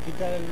Quita el...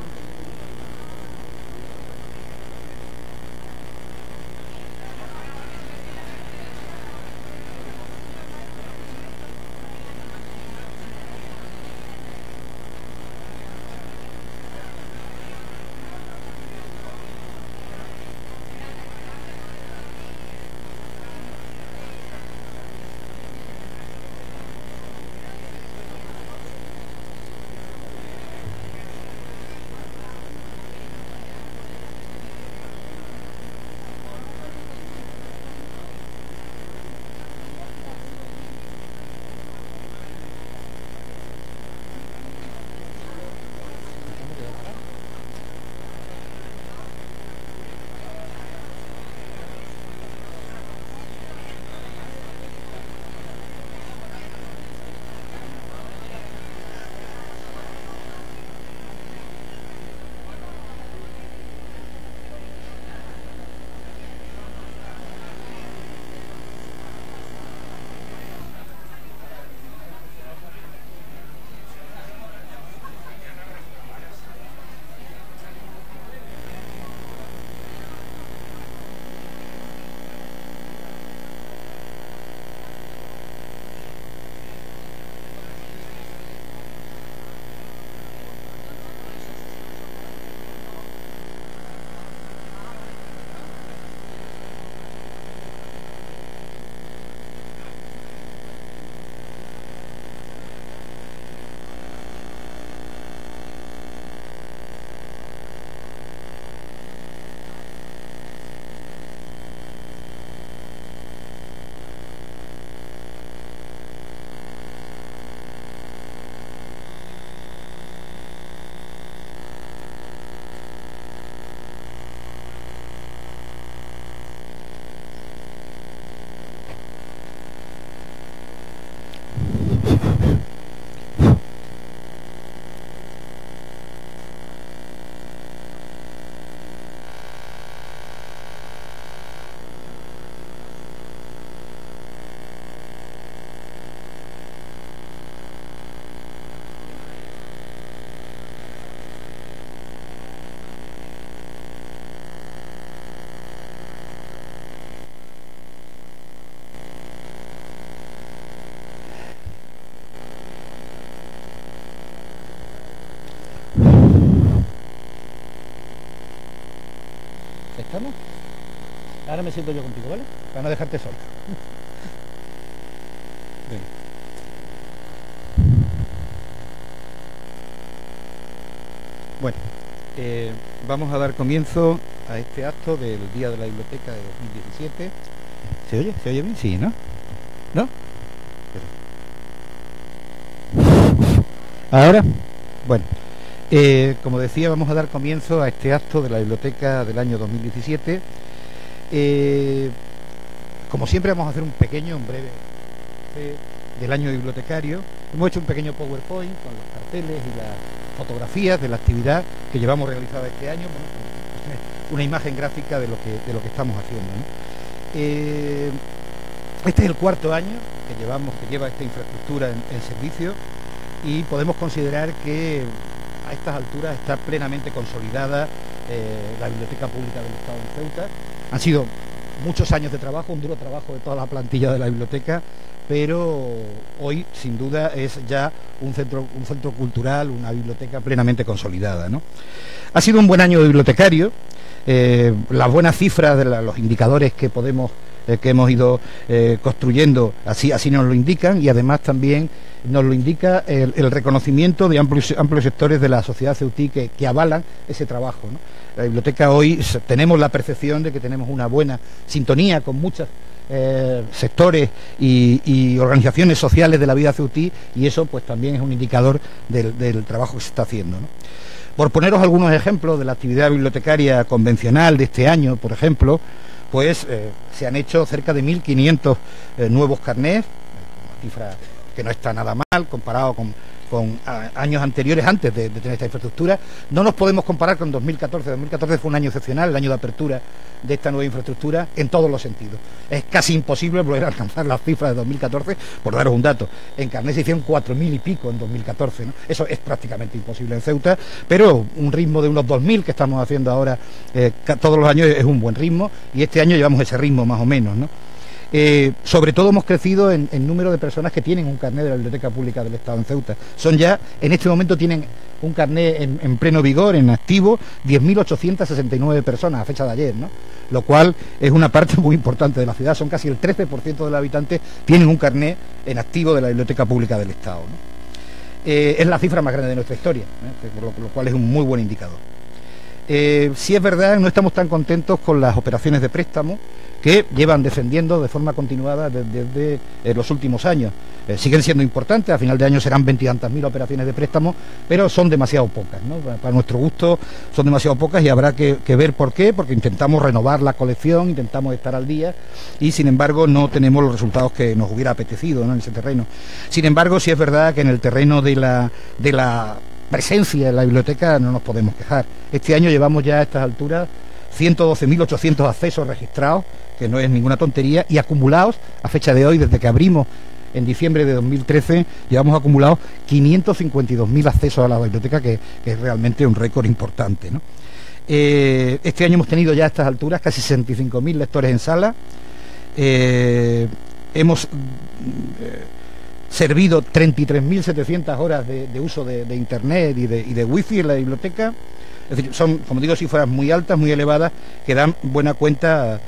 ¿Estamos? Ahora me siento yo contigo, ¿vale? Para no dejarte solo. Venga. Bueno, vamos a dar comienzo a este acto del Día de la Biblioteca de 2017. ¿Se oye? ¿Se oye bien? Sí, ¿no? ¿No? ¿Ahora? Bueno. Como decía, vamos a dar comienzo a este acto de la biblioteca del año 2017. Como siempre vamos a hacer un breve del año bibliotecario. Hemos hecho un pequeño PowerPoint con los carteles y las fotografías de la actividad que llevamos realizada este año. Bueno, una imagen gráfica de lo que estamos haciendo, ¿no? Este es el cuarto año que lleva esta infraestructura en servicio, y podemos considerar que a estas alturas está plenamente consolidada la Biblioteca Pública del Estado en Ceuta. Han sido muchos años de trabajo, un duro trabajo de toda la plantilla de la biblioteca, pero hoy sin duda es ya un centro cultural, una biblioteca plenamente consolidada, ¿no? Ha sido un buen año de bibliotecario. Las buenas cifras de los indicadores que hemos ido construyendo así nos lo indican, y además también nos lo indica el reconocimiento de amplios sectores de la sociedad ceutí que avalan ese trabajo, ¿no? La biblioteca hoy tenemos la percepción de que tenemos una buena sintonía con muchos sectores y organizaciones sociales de la vida ceutí, y eso pues también es un indicador del trabajo que se está haciendo, ¿no? Por poneros algunos ejemplos de la actividad bibliotecaria convencional de este año, por ejemplo, pues se han hecho cerca de 1.500 nuevos carnés, una cifra que no está nada mal comparado con años anteriores, antes de tener esta infraestructura. No nos podemos comparar con 2014. 2014 fue un año excepcional, el año de apertura de esta nueva infraestructura en todos los sentidos. Es casi imposible volver a alcanzar las cifras de 2014. Por daros un dato, en Carnet se hicieron 4.000 y pico en 2014, ¿no? Eso es prácticamente imposible en Ceuta, pero un ritmo de unos 2.000 que estamos haciendo ahora todos los años es un buen ritmo, y este año llevamos ese ritmo más o menos, ¿no? Sobre todo hemos crecido en número de personas que tienen un carnet de la Biblioteca Pública del Estado en Ceuta. Son ya, en este momento tienen un carnet en pleno vigor, en activo, 10.869 personas a fecha de ayer, ¿no? Lo cual es una parte muy importante de la ciudad. Son casi el 13% de los habitantes tienen un carnet en activo de la Biblioteca Pública del Estado, ¿no? Es la cifra más grande de nuestra historia, por lo cual es un muy buen indicador. Sí es verdad, no estamos tan contentos con las operaciones de préstamo que llevan descendiendo de forma continuada desde los últimos años. Siguen siendo importantes, a final de año serán 20 y tantas mil operaciones de préstamo, pero son demasiado pocas, ¿no? Para nuestro gusto son demasiado pocas, y habrá que ver por qué, porque intentamos renovar la colección, intentamos estar al día, y sin embargo no tenemos los resultados que nos hubiera apetecido, ¿no?, en ese terreno. Sin embargo, sí es verdad que en el terreno de la presencia en la biblioteca no nos podemos quejar. Este año llevamos ya a estas alturas 112.800 accesos registrados, que no es ninguna tontería, y acumulados a fecha de hoy, desde que abrimos en diciembre de 2013, llevamos acumulados 552.000 accesos a la biblioteca, que es realmente un récord importante, ¿no? Este año hemos tenido ya a estas alturas casi 65.000 lectores en sala. Hemos servido 33.700 horas de uso de internet y de wifi en la biblioteca. Es decir, son, como digo, cifras muy altas, muy elevadas, que dan buena cuenta,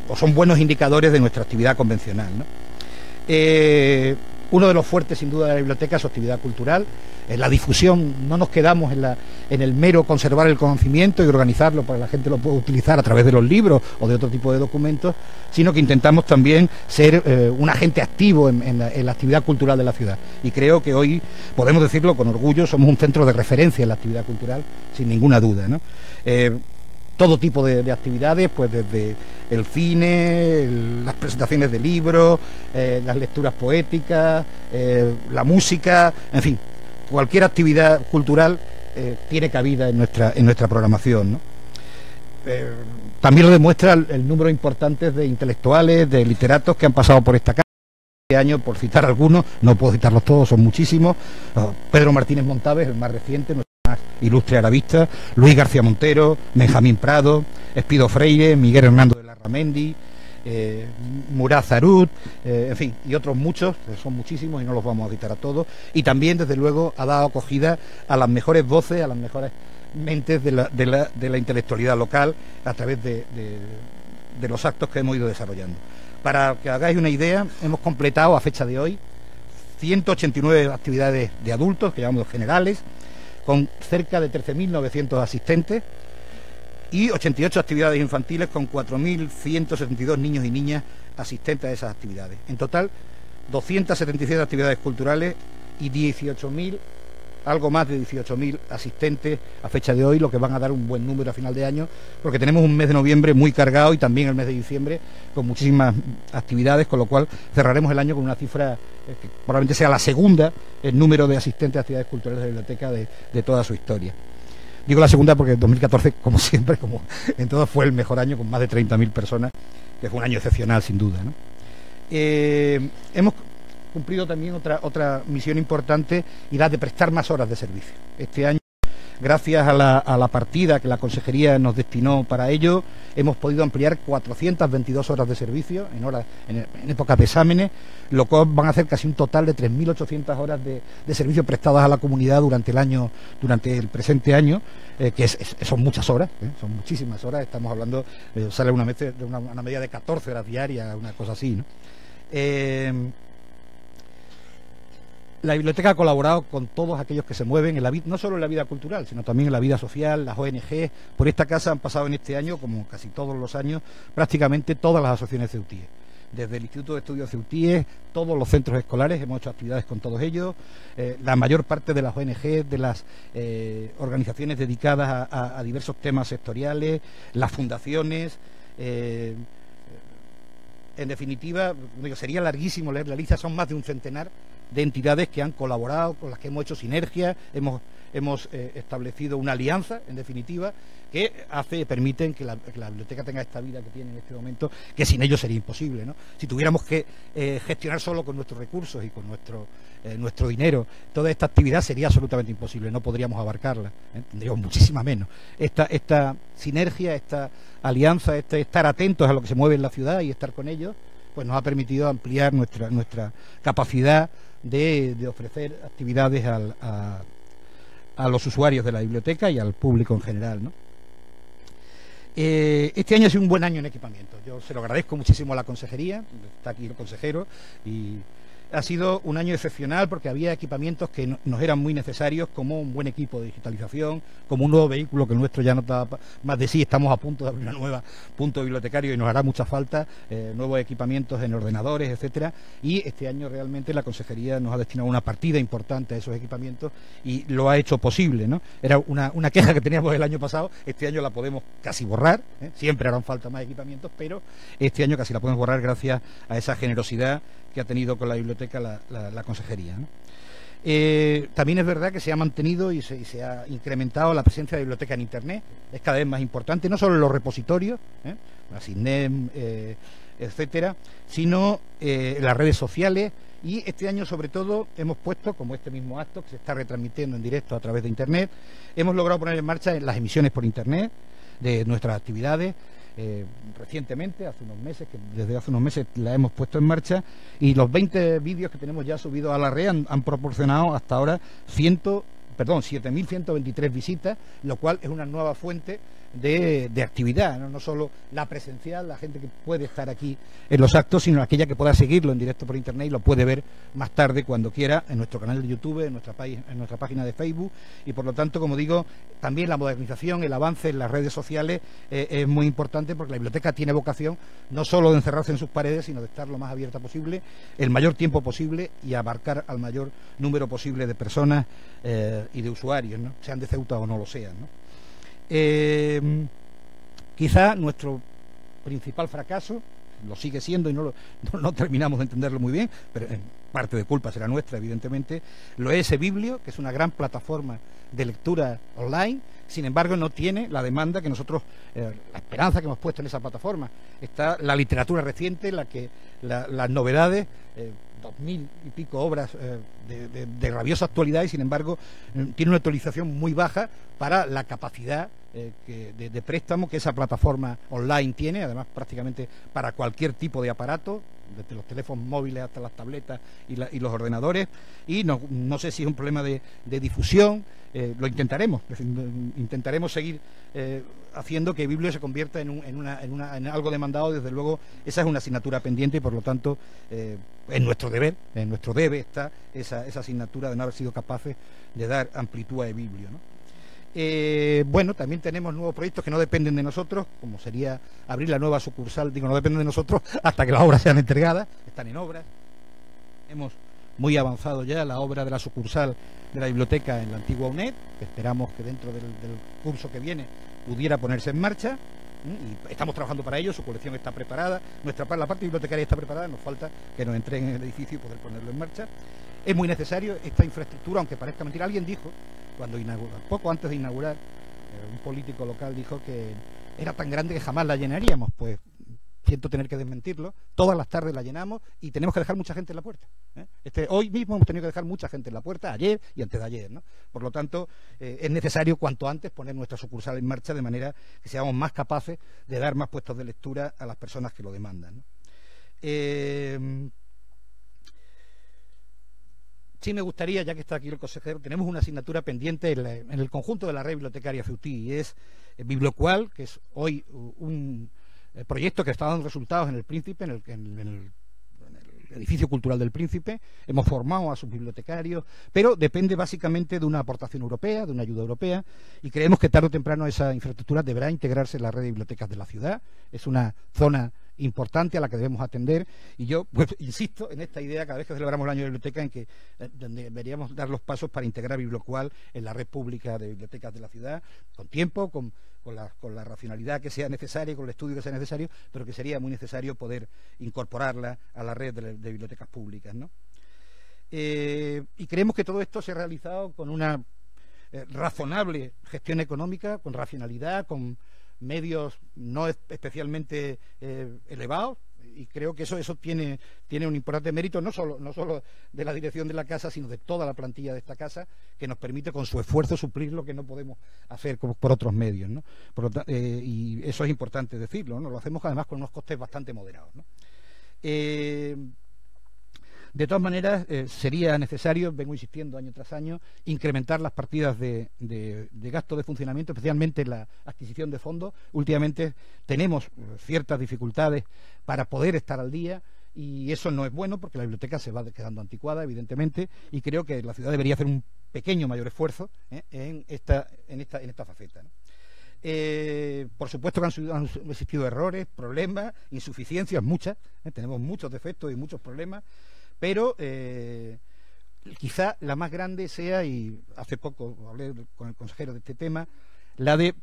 o son buenos indicadores de nuestra actividad convencional, ¿no? Uno de los fuertes, sin duda, de la biblioteca es su actividad cultural, la difusión. No nos quedamos en el mero conservar el conocimiento y organizarlo para que la gente lo pueda utilizar a través de los libros o de otro tipo de documentos, sino que intentamos también ser un agente activo en la actividad cultural de la ciudad. Y creo que hoy, podemos decirlo con orgullo, somos un centro de referencia en la actividad cultural, sin ninguna duda, ¿no? Todo tipo de actividades, pues desde el cine, las presentaciones de libros, las lecturas poéticas, la música, en fin, cualquier actividad cultural tiene cabida en nuestra programación, ¿no? También lo demuestra el número importante de intelectuales, de literatos que han pasado por esta casa este año, por citar algunos. No puedo citarlos todos, son muchísimos. Pedro Martínez Montaves, el más reciente, nuestro más ilustre arabista; Luis García Montero, Benjamín Prado, Espido Freire, Miguel Hernando de Larramendi, Murad Zarut, en fin, y otros muchos, son muchísimos y no los vamos a citar a todos. Y también, desde luego, ha dado acogida a las mejores voces, a las mejores mentes de la intelectualidad local a través de los actos que hemos ido desarrollando. Para que hagáis una idea, hemos completado a fecha de hoy 189 actividades de adultos, que llamamos generales, con cerca de 13.900 asistentes, y 88 actividades infantiles con 4.172 niños y niñas asistentes a esas actividades. En total, 277 actividades culturales y 18.000, algo más de 18.000 asistentes a fecha de hoy, lo que van a dar un buen número a final de año, porque tenemos un mes de noviembre muy cargado y también el mes de diciembre con muchísimas actividades, con lo cual cerraremos el año con una cifra que probablemente sea la segunda en número de asistentes a actividades culturales de la biblioteca de toda su historia. Digo la segunda porque 2014, como siempre, como en todo, fue el mejor año, con más de 30.000 personas, que fue un año excepcional, sin duda, ¿no? Hemos cumplido también otra misión importante, y la de prestar más horas de servicio. Este año, gracias a la partida que la Consejería nos destinó para ello, hemos podido ampliar 422 horas de servicio en épocas de exámenes, lo cual van a hacer casi un total de 3.800 horas de servicio prestadas a la comunidad durante el presente año, que son muchas horas, son muchísimas horas. Estamos hablando, sale una media de 14 horas diarias, una cosa así, ¿no? La biblioteca ha colaborado con todos aquellos que se mueven en la vida, no solo en la vida cultural, sino también en la vida social, las ONG. Por esta casa han pasado en este año, como casi todos los años, prácticamente todas las asociaciones ceutíes. Desde el Instituto de Estudios Ceutíes, todos los centros escolares, hemos hecho actividades con todos ellos, la mayor parte de las ONG, de las organizaciones dedicadas a diversos temas sectoriales, las fundaciones, en definitiva, digo, sería larguísimo leer la lista, son más de un centenar de entidades que han colaborado, con las que hemos hecho sinergia, hemos establecido una alianza, en definitiva, que permiten que la biblioteca tenga esta vida que tiene en este momento, que sin ello sería imposible, ¿no? Si tuviéramos que gestionar solo con nuestros recursos y con nuestro dinero toda esta actividad, sería absolutamente imposible, no podríamos abarcarla, tendríamos muchísima menos. Esta sinergia, esta alianza, estar atentos a lo que se mueve en la ciudad y estar con ellos, pues nos ha permitido ampliar nuestra capacidad de ofrecer actividades a los usuarios de la biblioteca y al público en general, ¿no? Este año ha sido un buen año en equipamiento. Yo se lo agradezco muchísimo a la consejería, está aquí el consejero, y ha sido un año excepcional porque había equipamientos que nos eran muy necesarios, como un buen equipo de digitalización, como un nuevo vehículo que el nuestro ya no da más de sí. Estamos a punto de abrir una nueva punto bibliotecario y nos hará mucha falta, nuevos equipamientos en ordenadores, etcétera. Y este año realmente la consejería nos ha destinado una partida importante a esos equipamientos y lo ha hecho posible, ¿no? Era una queja que teníamos el año pasado, este año la podemos casi borrar, siempre harán falta más equipamientos, pero este año casi la podemos borrar gracias a esa generosidad que ha tenido con la biblioteca la consejería, ¿no? También es verdad que se ha mantenido y se ha incrementado la presencia de biblioteca en Internet, es cada vez más importante, no solo en los repositorios, la SINEM, etcétera, sino en las redes sociales. Y este año, sobre todo, hemos puesto, como este mismo acto que se está retransmitiendo en directo a través de Internet, hemos logrado poner en marcha las emisiones por Internet de nuestras actividades. Recientemente, desde hace unos meses la hemos puesto en marcha, y los 20 vídeos que tenemos ya subidos a la red han proporcionado hasta ahora 7.123 visitas, lo cual es una nueva fuente de actividad, ¿no? No solo la presencial, la gente que puede estar aquí en los actos, sino aquella que pueda seguirlo en directo por Internet y lo puede ver más tarde cuando quiera en nuestro canal de YouTube, en nuestra página de Facebook. Y por lo tanto, como digo, también la modernización, el avance en las redes sociales es muy importante, porque la biblioteca tiene vocación no solo de encerrarse en sus paredes, sino de estar lo más abierta posible, el mayor tiempo posible, y abarcar al mayor número posible de personas y de usuarios, ¿no? Sean de Ceuta o no lo sean, ¿no? Quizá nuestro principal fracaso, lo sigue siendo y no terminamos de entenderlo muy bien, pero en parte de culpa será nuestra, evidentemente, lo es eBiblio, que es una gran plataforma de lectura online. Sin embargo, no tiene la demanda que nosotros, la esperanza que hemos puesto en esa plataforma. Está la literatura reciente, las novedades, 2000 y pico obras de rabiosa actualidad, y sin embargo tiene una actualización muy baja para la capacidad de préstamo que esa plataforma online tiene, además prácticamente para cualquier tipo de aparato, desde los teléfonos móviles hasta las tabletas y los ordenadores. Y no sé si es un problema de difusión. Lo intentaremos seguir haciendo que Biblio se convierta en algo demandado. Desde luego esa es una asignatura pendiente, y por lo tanto en nuestro debe está esa asignatura de no haber sido capaces de dar amplitud a Biblio, ¿no? Bueno, también tenemos nuevos proyectos que no dependen de nosotros, como sería abrir la nueva sucursal. Digo, no dependen de nosotros hasta que las obras sean entregadas, están en obras. Hemos muy avanzado ya la obra de la sucursal de la biblioteca en la antigua UNED, que esperamos que dentro del curso que viene pudiera ponerse en marcha, y estamos trabajando para ello. Su colección está preparada, la parte bibliotecaria está preparada, nos falta que nos entreguen el edificio y poder ponerlo en marcha. Es muy necesario esta infraestructura, aunque parezca mentira. Alguien dijo, poco antes de inaugurar, un político local dijo que era tan grande que jamás la llenaríamos. Pues siento tener que desmentirlo. Todas las tardes la llenamos y tenemos que dejar mucha gente en la puerta, hoy mismo hemos tenido que dejar mucha gente en la puerta, ayer y antes de ayer, ¿no? Por lo tanto, es necesario cuanto antes poner nuestra sucursal en marcha, de manera que seamos más capaces de dar más puestos de lectura a las personas que lo demandan, ¿no? Sí me gustaría, ya que está aquí el consejero, tenemos una asignatura pendiente en el conjunto de la red bibliotecaria Ceutí, y es Bibliocual, que es hoy un proyecto que está dando resultados en el Príncipe, en el edificio cultural del Príncipe. Hemos formado a sus bibliotecarios, pero depende básicamente de una aportación europea, de una ayuda europea, y creemos que tarde o temprano esa infraestructura deberá integrarse en la red de bibliotecas de la ciudad. Es una zona importante a la que debemos atender, y yo pues insisto en esta idea cada vez que celebramos el año de biblioteca, en que deberíamos dar los pasos para integrar Bibliocual en la red pública de bibliotecas de la ciudad, con tiempo, con con la racionalidad que sea necesaria, con el estudio que sea necesario, pero que sería muy necesario poder incorporarla a la red de bibliotecas públicas, ¿no? Y creemos que todo esto se ha realizado con una razonable gestión económica, con racionalidad, con medios no especialmente elevados, y creo que eso tiene un importante mérito, no solo de la dirección de la casa, sino de toda la plantilla de esta casa, que nos permite con su esfuerzo suplir lo que no podemos hacer por otros medios, ¿no? Y eso es importante decirlo, ¿no? Lo hacemos además con unos costes bastante moderados, ¿no? De todas maneras, sería necesario, vengo insistiendo año tras año, incrementar las partidas de gasto de funcionamiento, especialmente la adquisición de fondos. Últimamente tenemos ciertas dificultades para poder estar al día, y eso no es bueno porque la biblioteca se va quedando anticuada, evidentemente, y creo que la ciudad debería hacer un pequeño mayor esfuerzo en esta faceta, ¿no? Por supuesto que han existido errores, problemas, insuficiencias, muchas, tenemos muchos defectos y muchos problemas, pero quizá la más grande sea, y hace poco hablé con el consejero de este tema, la de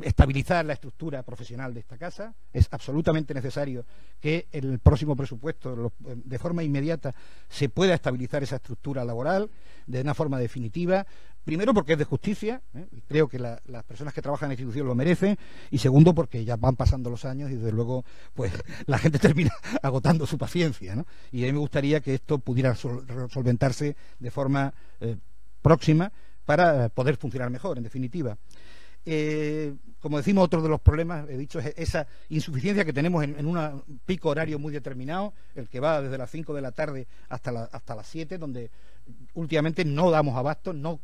estabilizar la estructura profesional de esta casa. Es absolutamente necesario que en el próximo presupuesto, de forma inmediata, se pueda estabilizar esa estructura laboral de una forma definitiva. Primero, porque es de justicia, y creo que las personas que trabajan en la institución lo merecen, y segundo, porque ya van pasando los años y desde luego pues la gente termina agotando su paciencia, ¿no? Y a mí me gustaría que esto pudiera solventarse de forma próxima para poder funcionar mejor, en definitiva. Como decimos, otro de los problemas, he dicho, es esa insuficiencia que tenemos en un pico horario muy determinado, el que va desde las 5 de la tarde hasta las 7, donde últimamente no damos abasto, no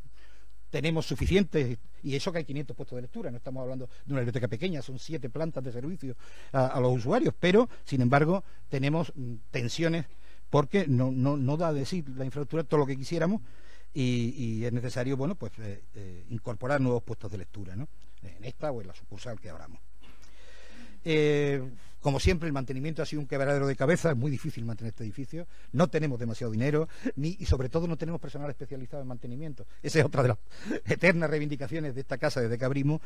tenemos suficientes, y eso que hay 500 puestos de lectura, no estamos hablando de una biblioteca pequeña, son 7 plantas de servicio a los usuarios, pero sin embargo tenemos tensiones porque no da de sí la infraestructura todo lo que quisiéramos, y es necesario, bueno, pues incorporar nuevos puestos de lectura, ¿no? En esta o en la sucursal que abramos. Como siempre, el mantenimiento ha sido un quebradero de cabeza, es muy difícil mantener este edificio, no tenemos demasiado dinero, y sobre todo no tenemos personal especializado en mantenimiento. Esa es otra de las eternas reivindicaciones de esta casa desde que abrimos,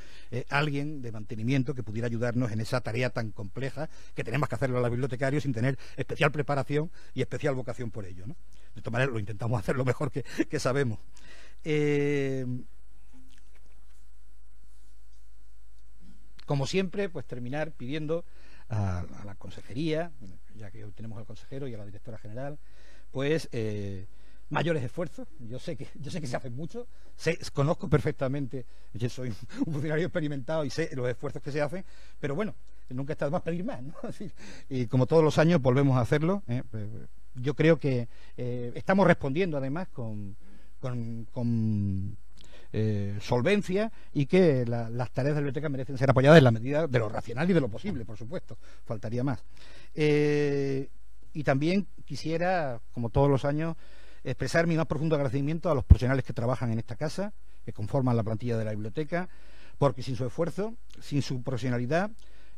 alguien de mantenimiento que pudiera ayudarnos en esa tarea tan compleja que tenemos que hacerlo a los bibliotecarios sin tener especial preparación y especial vocación por ello, ¿no? De todas maneras, lo intentamos hacer lo mejor que sabemos. Como siempre, pues terminar pidiendo a la consejería, ya que hoy tenemos al consejero y a la directora general, pues mayores esfuerzos. Yo sé que se hacen mucho, conozco perfectamente, yo soy un funcionario experimentado y sé los esfuerzos que se hacen, pero bueno, nunca está de más pedir más, ¿no? Y como todos los años volvemos a hacerlo. Yo creo que estamos respondiendo además con solvencia, y que las tareas de la biblioteca merecen ser apoyadas en la medida de lo racional y de lo posible, por supuesto, faltaría más. Y también quisiera, como todos los años, expresar mi más profundo agradecimiento a los profesionales que trabajan en esta casa, que conforman la plantilla de la biblioteca, porque sin su esfuerzo, sin su profesionalidad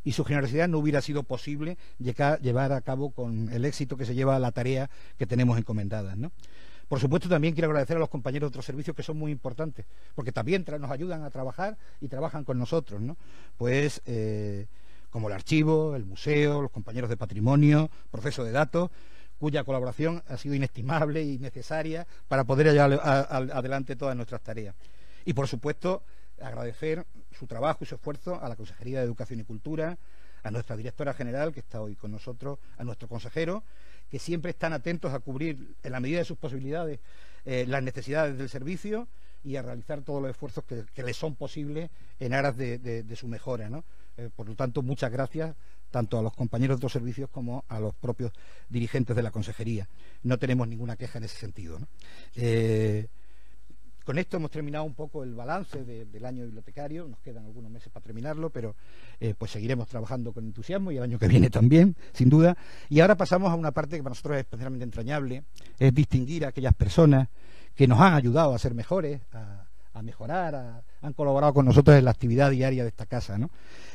y su generosidad no hubiera sido posible llevar a cabo con el éxito que se lleva la tarea que tenemos encomendada, ¿no? Por supuesto, también quiero agradecer a los compañeros de otros servicios, que son muy importantes, porque también nos ayudan a trabajar y trabajan con nosotros, ¿no? Pues como el archivo, el museo, los compañeros de patrimonio, proceso de datos, cuya colaboración ha sido inestimable y necesaria para poder llevar adelante todas nuestras tareas. Y por supuesto, agradecer su trabajo y su esfuerzo a la Consejería de Educación y Cultura, a nuestra directora general, que está hoy con nosotros, a nuestro consejero, que siempre están atentos a cubrir, en la medida de sus posibilidades, las necesidades del servicio, y a realizar todos los esfuerzos que les son posibles en aras de su mejora, ¿no? Por lo tanto, muchas gracias tanto a los compañeros de otros servicios como a los propios dirigentes de la consejería. No tenemos ninguna queja en ese sentido, ¿no? Con esto hemos terminado un poco el balance del año bibliotecario. Nos quedan algunos meses para terminarlo, pero pues seguiremos trabajando con entusiasmo, y el año que viene también, sin duda. Y ahora pasamos a una parte que para nosotros es especialmente entrañable, es distinguir a aquellas personas que nos han ayudado a ser mejores, a mejorar, han colaborado con nosotros en la actividad diaria de esta casa, ¿no?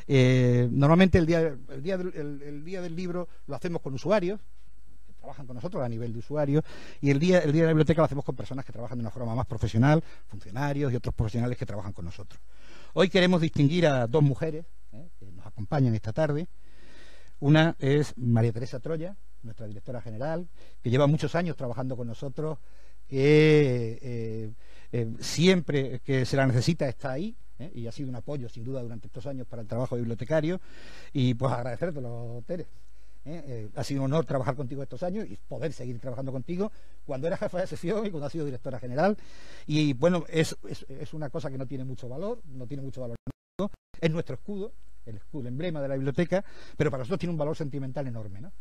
Normalmente el día del libro lo hacemos con usuarios, trabajan con nosotros a nivel de usuarios, y el día de la biblioteca lo hacemos con personas que trabajan de una forma más profesional, funcionarios y otros profesionales que trabajan con nosotros. Hoy queremos distinguir a dos mujeres que nos acompañan esta tarde. Una es María Teresa Troya, nuestra directora general, que lleva muchos años trabajando con nosotros, que siempre que se la necesita está ahí, y ha sido un apoyo sin duda durante estos años para el trabajo bibliotecario, y pues agradecértelo, Tere. Ha sido un honor trabajar contigo estos años y poder seguir trabajando contigo cuando eras jefa de sección y cuando has sido directora general. Y bueno, es una cosa que no tiene mucho valor, es nuestro escudo, el emblema de la biblioteca, pero para nosotros tiene un valor sentimental enorme, ¿no?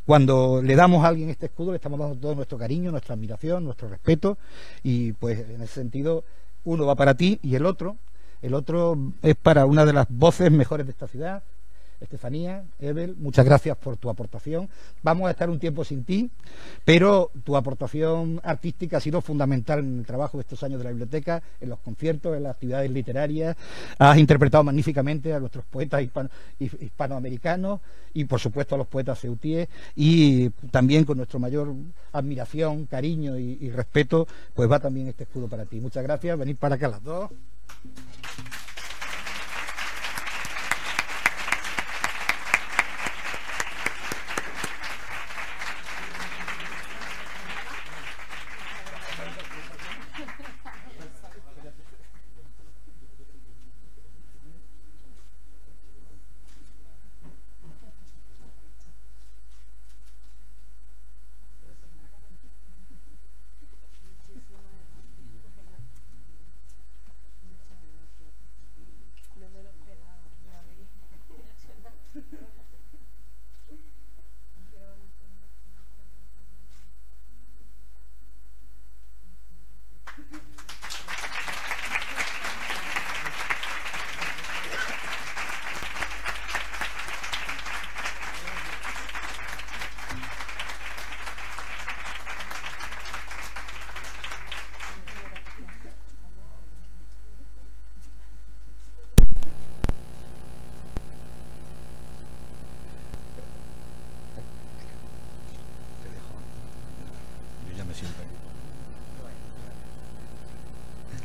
Cuando le damos a alguien este escudo, le estamos dando todo nuestro cariño, nuestra admiración, nuestro respeto, y pues en ese sentido uno va para ti y el otro es para una de las voces mejores de esta ciudad, Estefanía, Ebel, muchas gracias por tu aportación. Vamos a estar un tiempo sin ti, pero tu aportación artística ha sido fundamental en el trabajo de estos años de la biblioteca, en los conciertos, en las actividades literarias. Has interpretado magníficamente a nuestros poetas hispanoamericanos y, por supuesto, a los poetas ceutíes, y también con nuestra mayor admiración, cariño y respeto, pues va también este escudo para ti. Muchas gracias. Venid para acá las dos.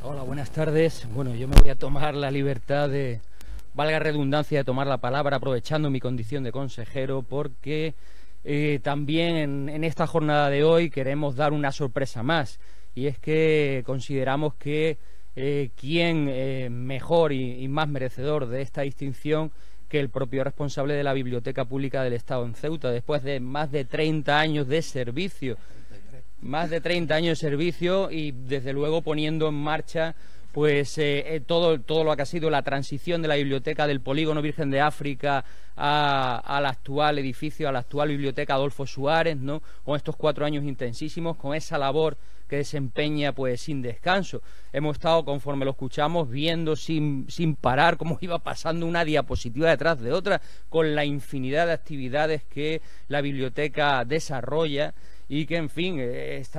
Hola, buenas tardes. Bueno, yo me voy a tomar la libertad de, valga redundancia, de tomar la palabra aprovechando mi condición de consejero, porque también en esta jornada de hoy queremos dar una sorpresa más, y es que consideramos que quién mejor y más merecedor de esta distinción que el propio responsable de la Biblioteca Pública del Estado en Ceuta, después de más de 30 años de servicio. Más de 30 años de servicio y desde luego poniendo en marcha pues todo lo que ha sido la transición de la biblioteca del Polígono Virgen de África al actual edificio, a la actual biblioteca Adolfo Suárez, ¿no? Con estos 4 años intensísimos, con esa labor que desempeña pues sin descanso. Hemos estado, conforme lo escuchamos, viendo sin parar cómo iba pasando una diapositiva detrás de otra, con la infinidad de actividades que la biblioteca desarrolla, y que, en fin, es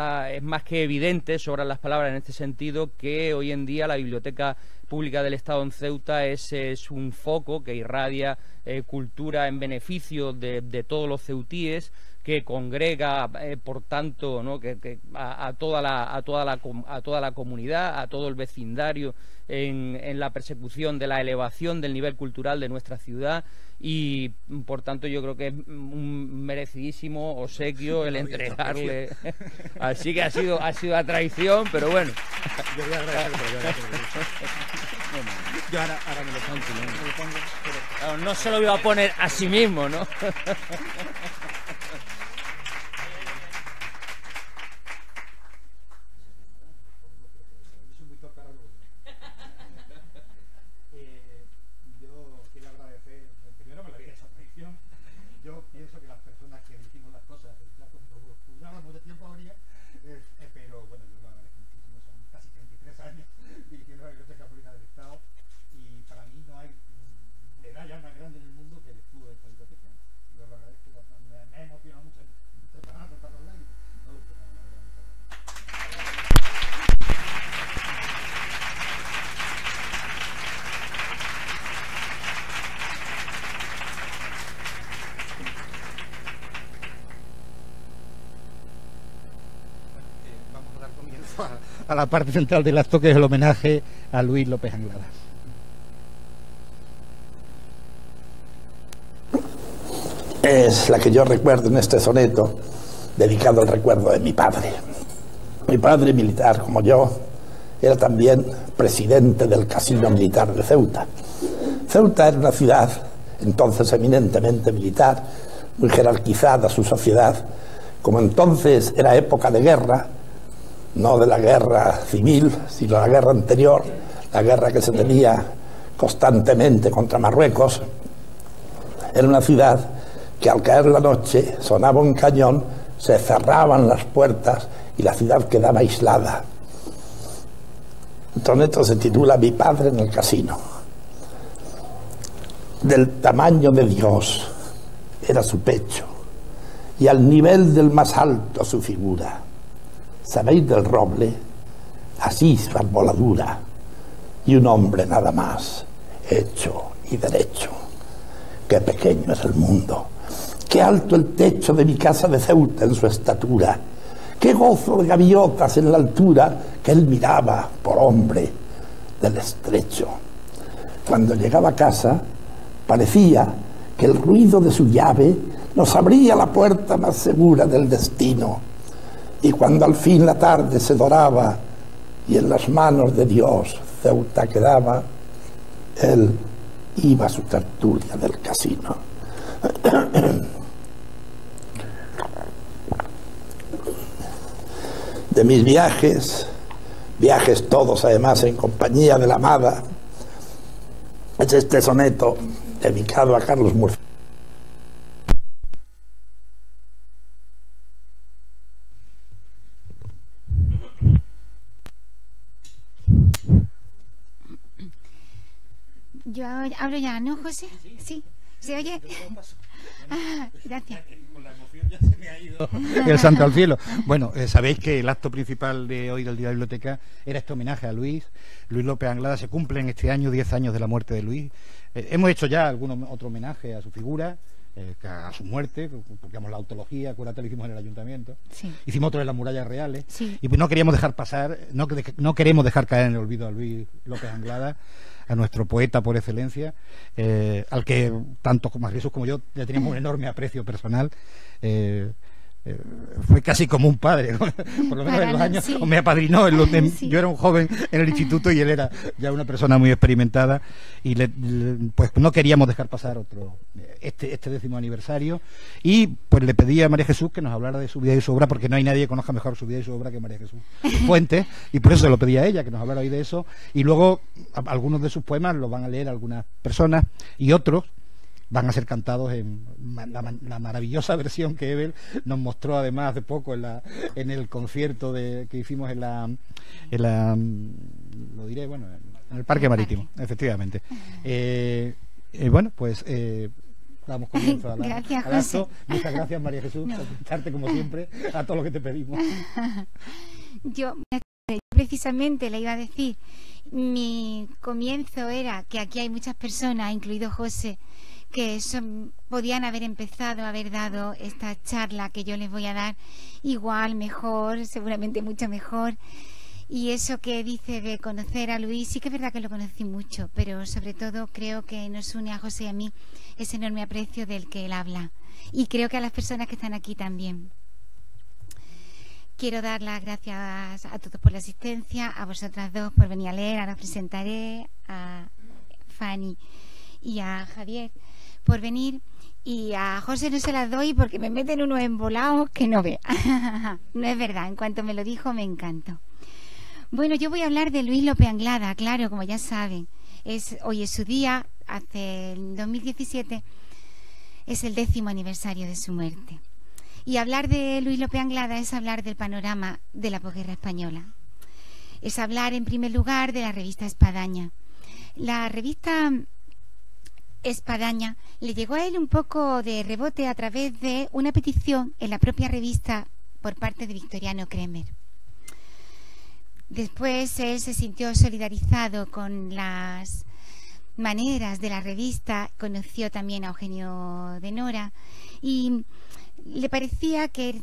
más que evidente, sobran las palabras en este sentido, que hoy en día la Biblioteca Pública del Estado en Ceuta es un foco que irradia cultura en beneficio de todos los ceutíes, que congrega, por tanto, ¿no?, a toda la comunidad, a todo el vecindario en la persecución de la elevación del nivel cultural de nuestra ciudad, y por tanto yo creo que es un merecidísimo obsequio el entregarle. Así que ha sido a traición, pero bueno. Yo voy a agradecer, yo ahora me lo pongo, ¿no? Claro, no se lo iba a poner a sí mismo, ¿no? Yo pienso que las personas que dijimos las cosas, durábamos de tiempo habría, pero bueno, yo lo agradezco muchísimo. Son casi 33 años dirigiendo la Biblioteca Pública del Estado, y para mí no hay medalla más grande en el mundo que el escudo de esta biblioteca. Yo lo agradezco, me ha emocionado mucho preparando para los lágrimas. No, pero la verdad, a la parte central del acto, que es el homenaje a Luis López Anglada. es la que yo recuerdo en este soneto, dedicado al recuerdo de mi padre. Mi padre, militar como yo, era también presidente del Casino Militar de Ceuta. Ceuta era una ciudad entonces eminentemente militar, muy jerarquizada su sociedad. Como entonces era época de guerra, no de la guerra civil, sino la guerra anterior, la guerra que se tenía constantemente contra Marruecos, era una ciudad que al caer la noche sonaba un cañón, se cerraban las puertas y la ciudad quedaba aislada. El soneto se titula Mi padre en el casino. Del tamaño de Dios era su pecho y al nivel del más alto su figura. ¿Sabéis del roble? Así su arboladura, y un hombre nada más, hecho y derecho. Qué pequeño es el mundo, qué alto el techo de mi casa de Ceuta en su estatura, qué gozo de gaviotas en la altura que él miraba por hombre del estrecho. Cuando llegaba a casa parecía que el ruido de su llave nos abría la puerta más segura del destino. Y cuando al fin la tarde se doraba y en las manos de Dios Ceuta quedaba, él iba a su tertulia del casino. De mis viajes todos además en compañía de la amada, es este soneto dedicado a Carlos Murphy. Yo hablo ya, ¿no, José? Sí. ¿Se oye? Ah, gracias. Con la emoción ya se me ha ido el santo al cielo. Bueno, sabéis que el acto principal de hoy del Día de la Biblioteca era este homenaje a Luis López Anglada. Se cumplen este año 10 años de la muerte de Luis. Hemos hecho ya algún otro homenaje a su figura, a su muerte, porque la autología, acuérdate, lo hicimos en el ayuntamiento. Sí. Hicimos otro en las murallas reales. Sí. Y pues no queríamos dejar pasar, no queremos dejar caer en el olvido a Luis López Anglada, a nuestro poeta por excelencia, al que tanto María Jesús como yo le teníamos un enorme aprecio personal. Fue casi como un padre, ¿no? Por lo menos en los años, sí. Me apadrinó sí. Yo era un joven en el instituto y él era ya una persona muy experimentada y pues no queríamos dejar pasar este 10º aniversario y pues le pedí a María Jesús que nos hablara de su vida y su obra, porque no hay nadie que conozca mejor su vida y su obra que María Jesús Fuentes, y por eso se lo pedí a ella, que nos hablara hoy de eso. Y luego algunos de sus poemas los van a leer algunas personas y otros van a ser cantados en la maravillosa versión que Ebel nos mostró además hace poco en el concierto que hicimos en lo diré, bueno, en el Parque Marítimo, efectivamente. Bueno, pues damos comienzo al acto. Muchas gracias, María Jesús, por escucharte como siempre a todo lo que te pedimos. Yo precisamente le iba a decir, mi comienzo era que aquí hay muchas personas, incluido José, que podían haber dado esta charla que yo les voy a dar igual, mejor, seguramente mucho mejor. Y eso que dice de conocer a Luis, sí que es verdad que lo conocí mucho, pero sobre todo creo que nos une a José y a mí ese enorme aprecio del que él habla. Y creo que a las personas que están aquí también. Quiero dar las gracias a todos por la asistencia, a vosotras dos por venir a leer. Ahora os presentaré a Fanny y a Javier por venir, y a José no se las doy porque me meten unos embolados que no ve. No es verdad, en cuanto me lo dijo me encantó. Bueno, yo voy a hablar de Luis López Anglada, claro, como ya saben. Hoy es su día, hace el 2017, es el 10º aniversario de su muerte. Y hablar de Luis López Anglada es hablar del panorama de la posguerra española. Es hablar, en primer lugar, de la revista Espadaña. La revista Espadaña le llegó a él un poco de rebote a través de una petición en la propia revista por parte de Victoriano Kremer. Después él se sintió solidarizado con las maneras de la revista, conoció también a Eugenio de Nora y le parecía que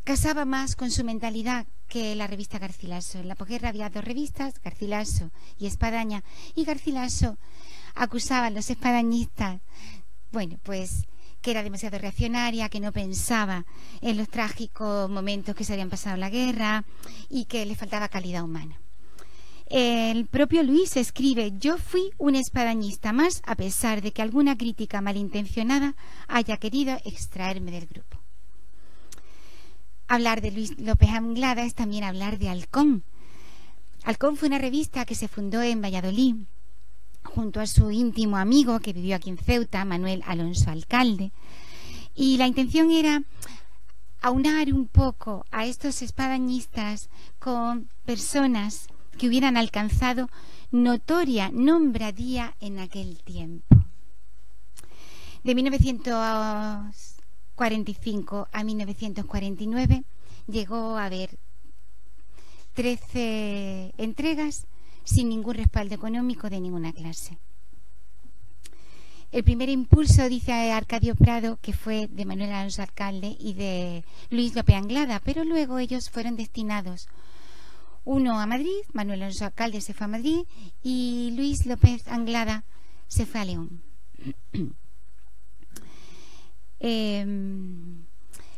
casaba más con su mentalidad que la revista Garcilaso. En la posguerra había dos revistas, Garcilaso y Espadaña, y Garcilaso acusaba a los espadañistas, bueno, pues que era demasiado reaccionaria, que no pensaba en los trágicos momentos que se habían pasado en la guerra y que le faltaba calidad humana. El propio Luis escribe: yo fui un espadañista más, a pesar de que alguna crítica malintencionada haya querido extraerme del grupo. Hablar de Luis López Anglada es también hablar de Halcón. Halcón fue una revista que se fundó en Valladolid junto a su íntimo amigo que vivió aquí en Ceuta, Manuel Alonso Alcalde, y la intención era aunar un poco a estos espadañistas con personas que hubieran alcanzado notoria nombradía en aquel tiempo. De 1945 a 1949 llegó a haber 13 entregas sin ningún respaldo económico de ninguna clase. El primer impulso, dice Arcadio Prado, que fue de Manuel Alonso Alcalde y de Luis López Anglada, pero luego ellos fueron destinados, uno a Madrid, Manuel Alonso Alcalde se fue a Madrid y Luis López Anglada se fue a León.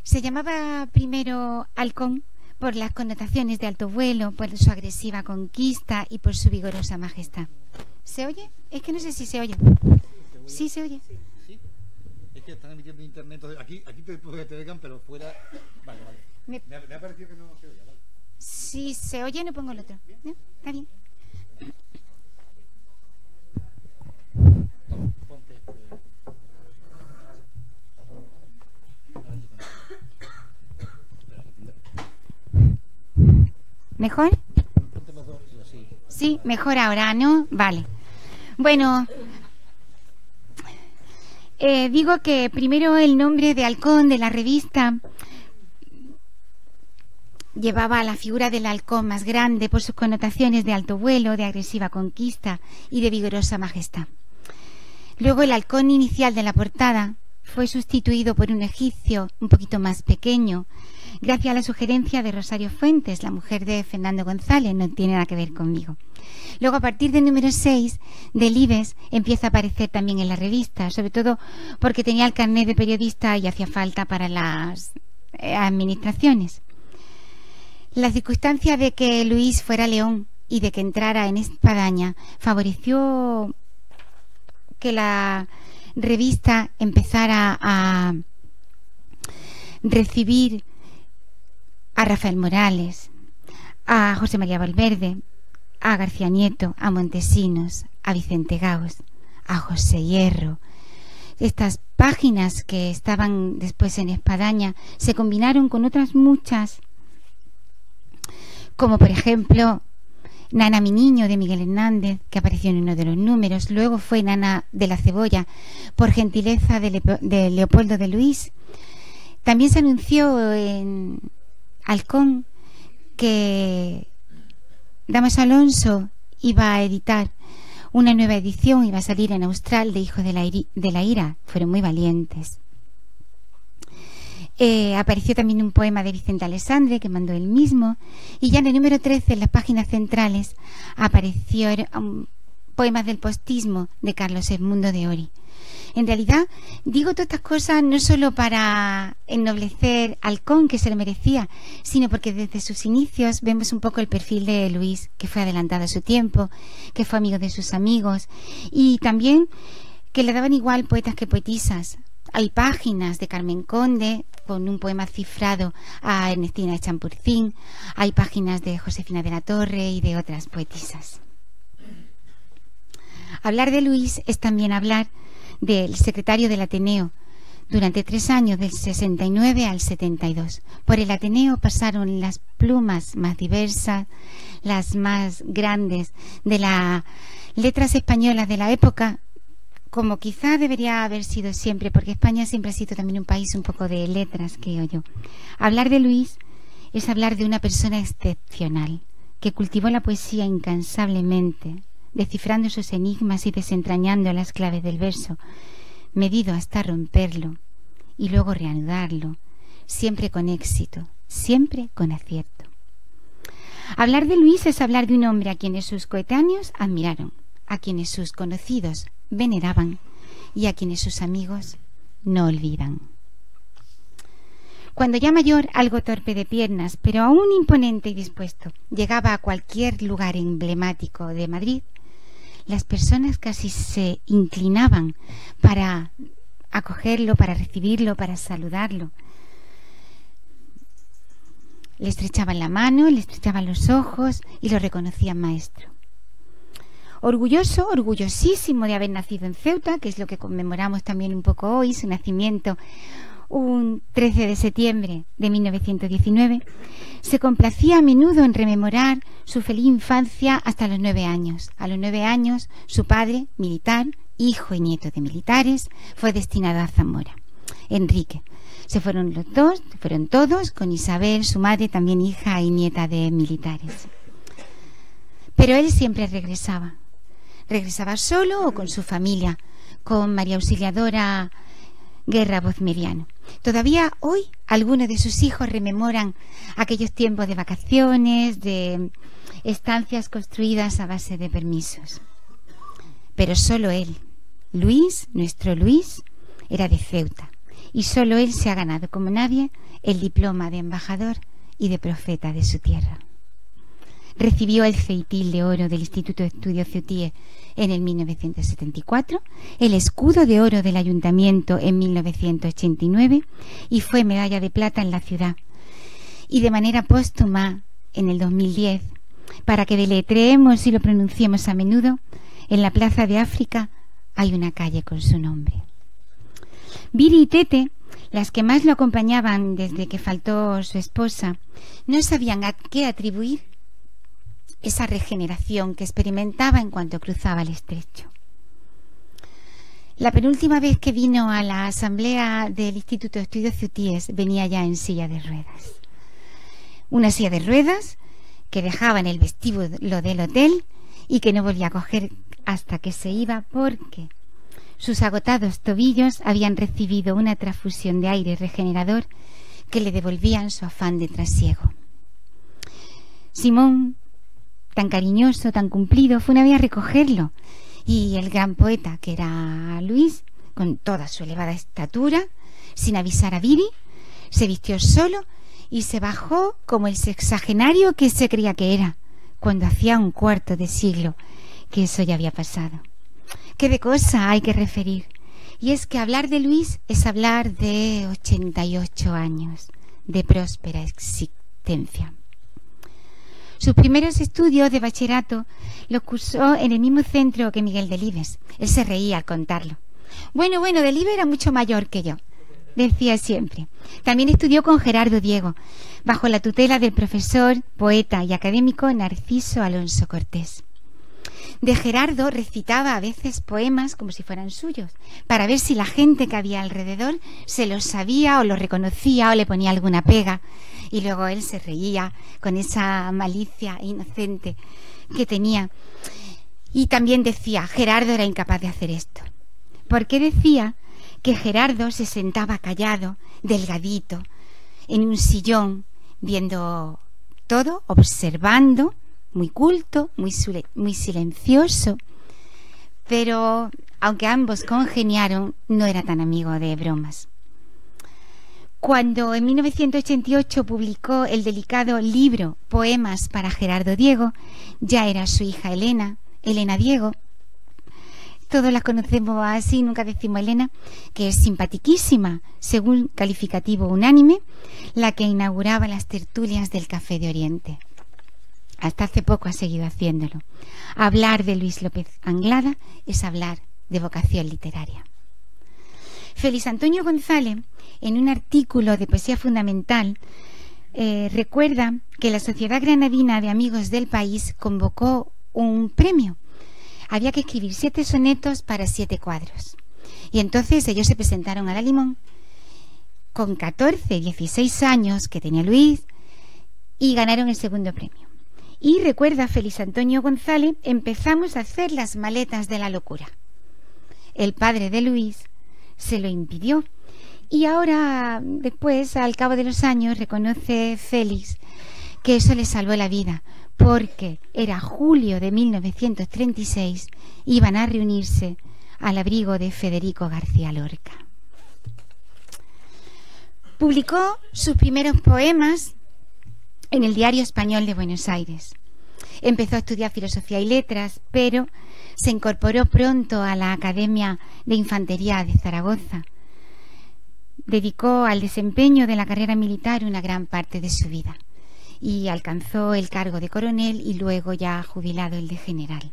Se llamaba primero Halcón por las connotaciones de alto vuelo, por su agresiva conquista y por su vigorosa majestad. ¿Se oye? Es que no sé si se oye. Sí, se oye. Sí. Es que están emitiendo internet, entonces aquí te oigan, pero fuera... Vale. Me ha parecido que no se oye, vale. Si se oye, no pongo el otro. ¿No? Está bien. ¿Mejor? Sí, mejor ahora, ¿no? Vale. Bueno, digo que primero el nombre de Halcón de la revista llevaba la figura del halcón más grande por sus connotaciones de alto vuelo, de agresiva conquista y de vigorosa majestad. Luego el halcón inicial de la portada fue sustituido por un egipcio un poquito más pequeño, gracias a la sugerencia de Rosario Fuentes, la mujer de Fernando González, no tiene nada que ver conmigo. Luego, a partir del número 6 del IBES, empieza a aparecer también en la revista, sobre todo porque tenía el carnet de periodista y hacía falta para las administraciones. La circunstancia de que Luis fuera a León y de que entrara en Espadaña favoreció que la revista empezara a recibir a Rafael Morales, a José María Valverde, a García Nieto, a Montesinos, a Vicente Gaos, a José Hierro. Estas páginas que estaban después en Espadaña se combinaron con otras muchas, como por ejemplo Nana mi niño de Miguel Hernández, que apareció en uno de los números. Luego fue Nana de la Cebolla, por gentileza de Leopoldo de Luis. También se anunció en Halcón que Damaso Alonso iba a editar una nueva edición, iba a salir en Austral, de Hijo de la Ira. Fueron muy valientes. Apareció también un poema de Vicente Alessandre que mandó él mismo, y ya en el número 13, en las páginas centrales, apareció poemas del postismo de Carlos Edmundo de Ori. En realidad, digo todas estas cosas no solo para ennoblecer Halcón, que se lo merecía, sino porque desde sus inicios vemos un poco el perfil de Luis, que fue adelantado a su tiempo, que fue amigo de sus amigos, y también que le daban igual poetas que poetisas. Hay páginas de Carmen Conde con un poema cifrado a Ernestina de Champurcín, hay páginas de Josefina de la Torre y de otras poetisas. Hablar de Luis es también hablar del secretario del Ateneo. Durante 3 años, del 69 al 72. Por el Ateneo pasaron las plumas más diversas, las más grandes de las letras españolas de la época, como quizá debería haber sido siempre, porque España siempre ha sido también un país un poco de letras, creo yo. Hablar de Luis es hablar de una persona excepcional, que cultivó la poesía incansablemente, descifrando sus enigmas y desentrañando las claves del verso, medido hasta romperlo y luego reanudarlo, siempre con éxito, siempre con acierto. Hablar de Luis es hablar de un hombre a quienes sus coetáneos admiraron, a quienes sus conocidos veneraban y a quienes sus amigos no olvidan. Cuando ya mayor, algo torpe de piernas, pero aún imponente y dispuesto, llegaba a cualquier lugar emblemático de Madrid, las personas casi se inclinaban para acogerlo, para recibirlo, para saludarlo. Le estrechaban la mano, le estrechaban los ojos y lo reconocían maestro. Orgulloso, orgullosísimo de haber nacido en Ceuta, que es lo que conmemoramos también un poco hoy, su nacimiento un 13 de septiembre de 1919, se complacía a menudo en rememorar su feliz infancia hasta los 9 años. A los 9 años, su padre, militar, hijo y nieto de militares, fue destinado a Zamora. Enrique. Se fueron los dos, fueron todos, con Isabel, su madre, también hija y nieta de militares. Pero él siempre regresaba. Regresaba solo o con su familia, con María Auxiliadora Guerra Bozmeriano. Todavía hoy algunos de sus hijos rememoran aquellos tiempos de vacaciones, de estancias construidas a base de permisos. Pero solo él, Luis, nuestro Luis, era de Ceuta, y solo él se ha ganado como nadie el diploma de embajador y de profeta de su tierra. Recibió el ceitil de oro del Instituto de Estudios Ceutíes en el 1974, el escudo de oro del Ayuntamiento en 1989 y fue medalla de plata en la ciudad. Y de manera póstuma, en el 2010, para que deletreemos y lo pronunciemos a menudo, en la Plaza de África hay una calle con su nombre. Viri y Tete, las que más lo acompañaban desde que faltó su esposa, no sabían a qué atribuir esa regeneración que experimentaba en cuanto cruzaba el estrecho. La penúltima vez que vino a la asamblea del Instituto de Estudios Ceutíes venía ya en silla de ruedas. Una silla de ruedas que dejaba en el vestíbulo del hotel y que no volvía a coger hasta que se iba porque sus agotados tobillos habían recibido una transfusión de aire regenerador que le devolvían su afán de trasiego. Simón, tan cariñoso, tan cumplido, fue una vez a recogerlo, y el gran poeta, que era Luis, con toda su elevada estatura, sin avisar a Viri, se vistió solo y se bajó como el sexagenario que se creía que era, cuando hacía un cuarto de siglo que eso ya había pasado. ¿Qué de cosa hay que referir? Y es que hablar de Luis es hablar de 88 años de próspera existencia. Sus primeros estudios de bachillerato los cursó en el mismo centro que Miguel Delibes. Él se reía al contarlo. Bueno, Delibes era mucho mayor que yo, decía siempre. También estudió con Gerardo Diego, bajo la tutela del profesor, poeta y académico Narciso Alonso Cortés. De Gerardo recitaba a veces poemas como si fueran suyos, para ver si la gente que había alrededor se los sabía o los reconocía o le ponía alguna pega. Y luego él se reía con esa malicia inocente que tenía. Y también decía, Gerardo era incapaz de hacer esto. Porque decía que Gerardo se sentaba callado, delgadito, en un sillón, viendo todo, observando, muy culto, muy silencioso. Pero, aunque ambos congeniaron, no era tan amigo de bromas. Cuando en 1988 publicó el delicado libro Poemas para Gerardo Diego, ya era su hija Elena Diego. Todos la conocemos así, nunca decimos Elena, que es simpatiquísima, según calificativo unánime, la que inauguraba las tertulias del Café de Oriente. Hasta hace poco ha seguido haciéndolo. Hablar de Luis López Anglada es hablar de vocación literaria. Félix Antonio González, en un artículo de Poesía Fundamental, recuerda que la Sociedad Granadina de Amigos del País convocó un premio. Había que escribir 7 sonetos para 7 cuadros. Y entonces ellos se presentaron a la Limón con 14, 16 años que tenía Luis y ganaron el segundo premio. Y recuerda Félix Antonio González, empezamos a hacer las maletas de la locura. El padre de Luis se lo impidió. Y ahora, después, al cabo de los años, reconoce Félix que eso le salvó la vida, porque era julio de 1936, iban a reunirse al abrigo de Federico García Lorca. Publicó sus primeros poemas en el Diario Español de Buenos Aires. Empezó a estudiar Filosofía y Letras, pero se incorporó pronto a la Academia de Infantería de Zaragoza. Dedicó al desempeño de la carrera militar una gran parte de su vida y alcanzó el cargo de coronel y luego, ya jubilado, el de general.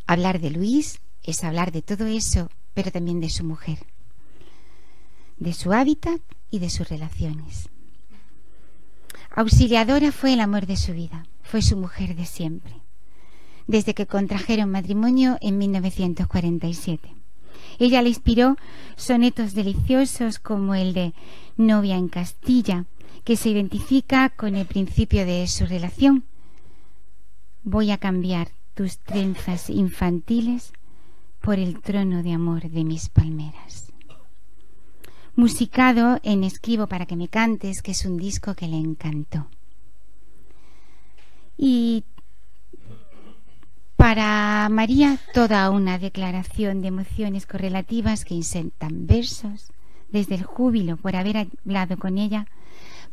Hablar de Luis es hablar de todo eso, pero también de su mujer, de su hábitat y de sus relaciones. Auxiliadora fue el amor de su vida, fue su mujer de siempre, desde que contrajeron matrimonio en 1947. Ella le inspiró sonetos deliciosos como el de Novia en Castilla, que se identifica con el principio de su relación. Voy a cambiar tus trenzas infantiles por el trono de amor de mis palmeras. Musicado en Escribo para que me cantes, que es un disco que le encantó. Y para María, toda una declaración de emociones correlativas que insertan versos, desde el júbilo por haber hablado con ella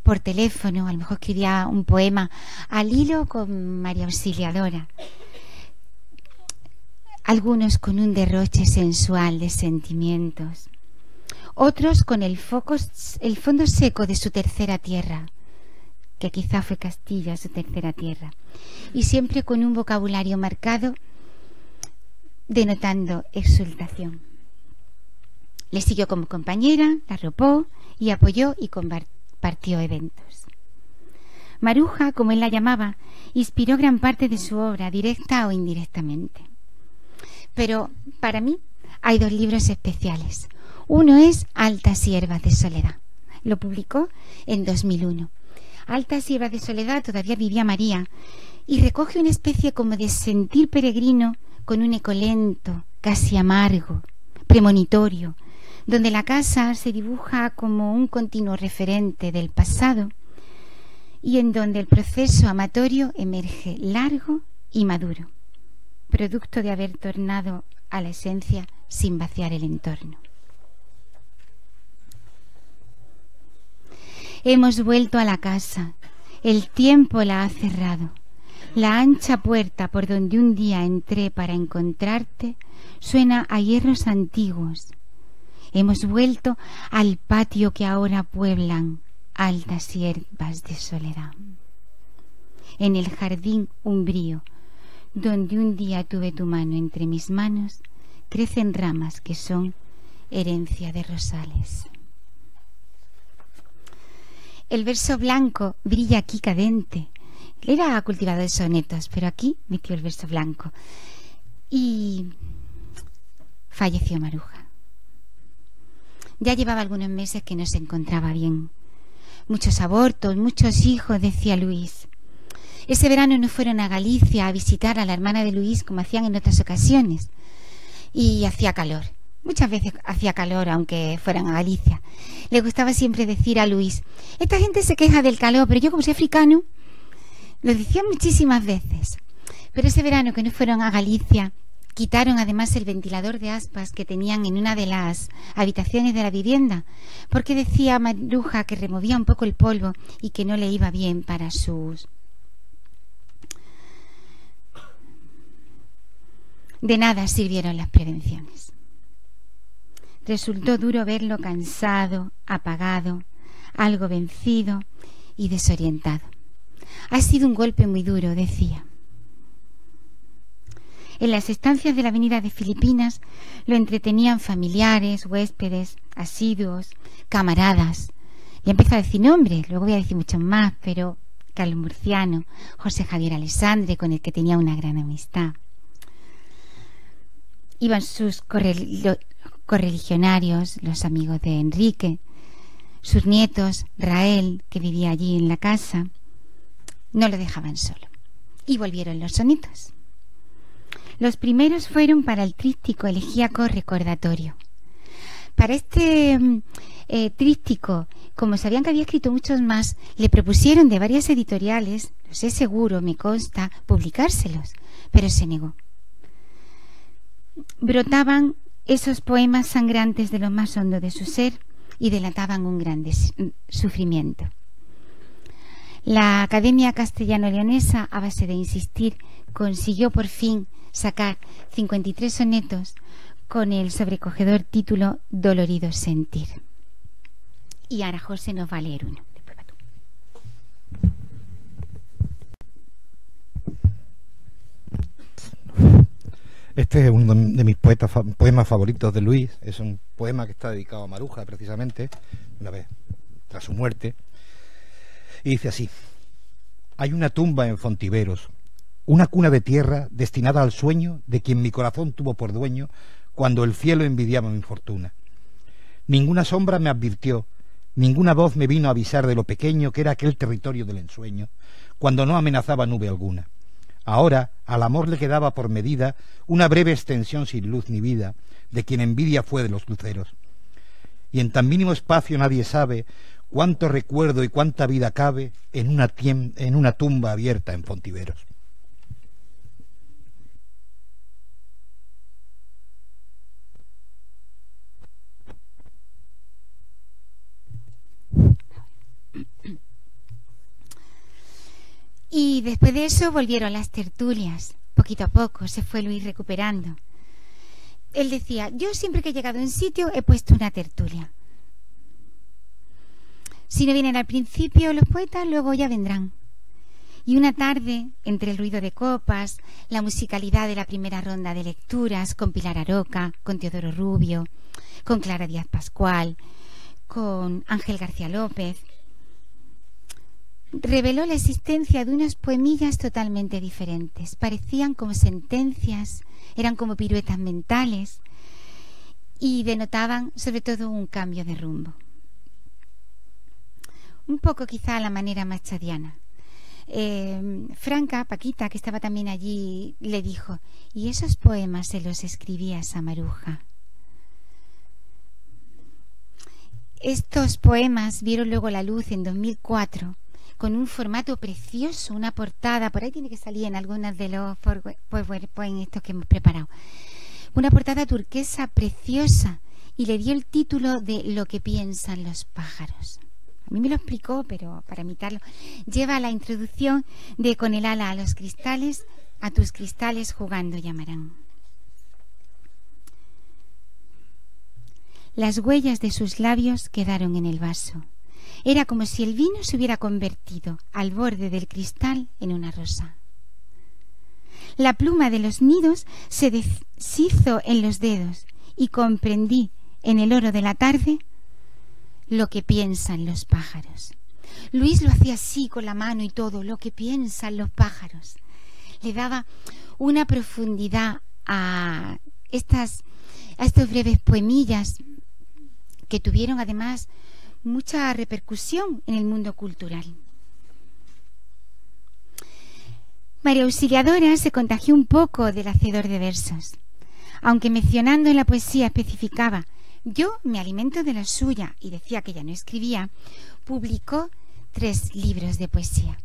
por teléfono, a lo mejor escribía un poema al hilo con María Auxiliadora, algunos con un derroche sensual de sentimientos, otros con el fondo seco de su tercera tierra, que quizá fue Castilla, su tercera tierra, y siempre con un vocabulario marcado, denotando exultación. Le siguió como compañera, la arropó y apoyó y compartió eventos. Maruja, como él la llamaba, inspiró gran parte de su obra, directa o indirectamente. Pero para mí hay dos libros especiales. Uno es Altas hierbas de soledad. Lo publicó en 2001. Altas hierbas de soledad, todavía vivía María, y recoge una especie como de sentir peregrino con un eco lento, casi amargo, premonitorio, donde la casa se dibuja como un continuo referente del pasado y en donde el proceso amatorio emerge largo y maduro, producto de haber tornado a la esencia sin vaciar el entorno. Hemos vuelto a la casa, el tiempo la ha cerrado. La ancha puerta por donde un día entré para encontrarte suena a hierros antiguos. Hemos vuelto al patio que ahora pueblan altas hierbas de soledad. En el jardín umbrío, donde un día tuve tu mano entre mis manos, crecen ramas que son herencia de rosales. El verso blanco brilla aquí cadente. Él era cultivador de sonetos, pero aquí metió el verso blanco. Y falleció Maruja. Ya llevaba algunos meses que no se encontraba bien. Muchos abortos, muchos hijos, decía Luis. Ese verano no fueron a Galicia a visitar a la hermana de Luis como hacían en otras ocasiones. Y hacía calor. Muchas veces hacía calor, aunque fueran a Galicia. Le gustaba siempre decir a Luis: esta gente se queja del calor, pero yo, como soy africano, lo decía muchísimas veces. Pero ese verano que no fueron a Galicia, quitaron además el ventilador de aspas que tenían en una de las habitaciones de la vivienda, porque decía Maruja que removía un poco el polvo y que no le iba bien para sus... De nada sirvieron las prevenciones. Resultó duro verlo cansado, apagado, algo vencido y desorientado. Ha sido un golpe muy duro, decía. En las estancias de la avenida de Filipinas lo entretenían familiares, huéspedes, asiduos, camaradas. Ya empezó a decir nombres, luego voy a decir muchos más, pero Carlos Murciano, José Javier Alessandre, con el que tenía una gran amistad. Iban sus correligionarios, los amigos de Enrique, sus nietos, Rael, que vivía allí en la casa. No lo dejaban solo. Y volvieron los sonetos. Los primeros fueron para el tríptico elegíaco recordatorio. Para este tríptico, como sabían que había escrito muchos más, le propusieron de varias editoriales, lo sé seguro, me consta, publicárselos, pero se negó. Brotaban esos poemas sangrantes de lo más hondo de su ser, y delataban un gran sufrimiento. La Academia Castellano-Leonesa, a base de insistir, consiguió por fin sacar 53 sonetos con el sobrecogedor título Dolorido sentir. Y ahora José nos va a leer uno. Después va tú. Este es uno de mis poemas favoritos de Luis. Es un poema que está dedicado a Maruja, precisamente, una vez tras su muerte. Y dice así: hay una tumba en Fontiveros, una cuna de tierra destinada al sueño de quien mi corazón tuvo por dueño cuando el cielo envidiaba mi fortuna. Ninguna sombra me advirtió, ninguna voz me vino a avisar de lo pequeño que era aquel territorio del ensueño, cuando no amenazaba nube alguna. Ahora al amor le quedaba por medida una breve extensión sin luz ni vida, de quien envidia fue de los luceros. Y en tan mínimo espacio nadie sabe cuánto recuerdo y cuánta vida cabe en una tumba abierta en Fontiveros. Y después de eso volvieron las tertulias. Poquito a poco se fue Luis recuperando. Él decía: yo siempre que he llegado a un sitio he puesto una tertulia. Si no vienen al principio los poetas, luego ya vendrán. Y una tarde, entre el ruido de copas, la musicalidad de la primera ronda de lecturas, con Pilar Aroca, con Teodoro Rubio, con Clara Díaz Pascual, con Ángel García López, reveló la existencia de unas poemillas totalmente diferentes. Parecían como sentencias, eran como piruetas mentales y denotaban sobre todo un cambio de rumbo. Un poco quizá a la manera machadiana. Franca, Paquita, que estaba también allí, le dijo: ¿y esos poemas se los escribías a Maruja? Estos poemas vieron luego la luz en 2004 con un formato precioso, una portada, por ahí tiene que salir en algunas de los PowerPoint estos que hemos preparado, una portada turquesa preciosa, y le dio el título de Lo que piensan los pájaros. A mí me lo explicó, pero para imitarlo, lleva la introducción de: con el ala a los cristales, a tus cristales jugando llamarán. Las huellas de sus labios quedaron en el vaso. Era como si el vino se hubiera convertido al borde del cristal en una rosa. La pluma de los nidos se deshizo en los dedos y comprendí en el oro de la tarde lo que piensan los pájaros. Luis lo hacía así con la mano y todo, lo que piensan los pájaros. Le daba una profundidad a estos breves poemillas que tuvieron además mucha repercusión en el mundo cultural. María Auxiliadora se contagió un poco del hacedor de versos, aunque mencionando en la poesía especificaba: yo me alimento de la suya, y decía que ya no escribía. Publicó 3 libros de poesía.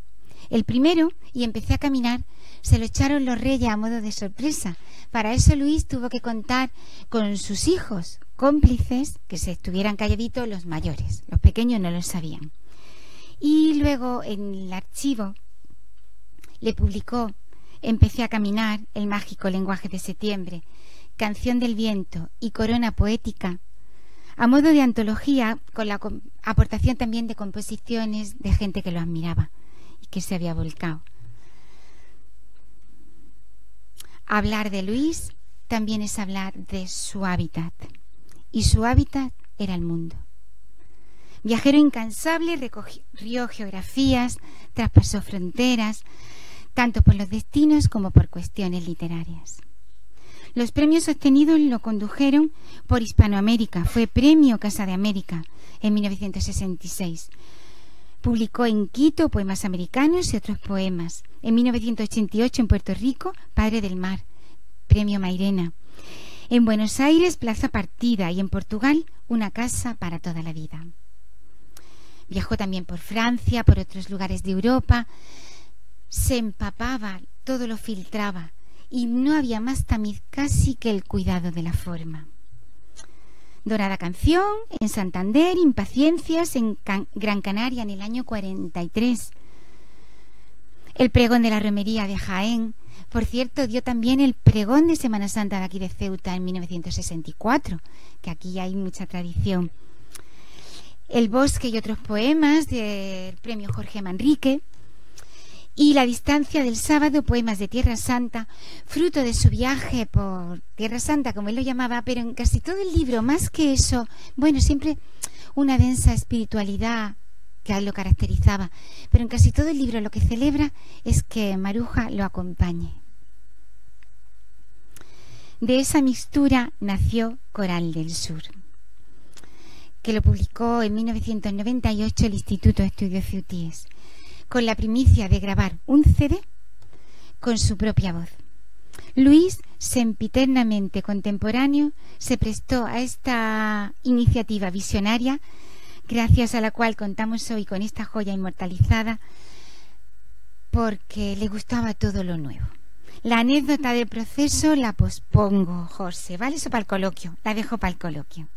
El primero, Y empecé a caminar, se lo echaron los reyes a modo de sorpresa. Para eso Luis tuvo que contar con sus hijos, cómplices, que se estuvieran calladitos los mayores. Los pequeños no lo sabían. Y luego en el archivo le publicó Empecé a caminar, El mágico lenguaje de septiembre, Canción del viento y Corona poética, a modo de antología, con la aportación también de composiciones de gente que lo admiraba y que se había volcado. Hablar de Luis también es hablar de su hábitat, y su hábitat era el mundo. Viajero incansable, recorrió geografías, traspasó fronteras, tanto por los destinos como por cuestiones literarias. Los premios obtenidos lo condujeron por Hispanoamérica. Fue Premio Casa de América en 1966. Publicó en Quito poemas americanos y otros poemas. En 1988 en Puerto Rico, Padre del Mar, Premio Mairena. En Buenos Aires, Plaza Partida, y en Portugal, Una casa para toda la vida. Viajó también por Francia, por otros lugares de Europa. Se empapaba, todo lo filtraba, y no había más tamiz casi que el cuidado de la forma. Dorada Canción, en Santander, Impaciencias, en Gran Canaria en el año 43. El pregón de la romería de Jaén. Por cierto, dio también el pregón de Semana Santa de aquí de Ceuta en 1964, que aquí hay mucha tradición. El bosque y otros poemas del premio Jorge Manrique. Y La distancia del sábado, poemas de Tierra Santa, fruto de su viaje por Tierra Santa, como él lo llamaba, pero en casi todo el libro, más que eso, bueno, siempre una densa espiritualidad que a él lo caracterizaba, pero en casi todo el libro lo que celebra es que Maruja lo acompañe. De esa mixtura nació Coral del Sur, que lo publicó en 1998 el Instituto de Estudios Ceutíes, con la primicia de grabar un CD con su propia voz. Luis, sempiternamente contemporáneo, se prestó a esta iniciativa visionaria, gracias a la cual contamos hoy con esta joya inmortalizada, porque le gustaba todo lo nuevo. La anécdota del proceso la pospongo, José, ¿vale? Eso para el coloquio, la dejo para el coloquio.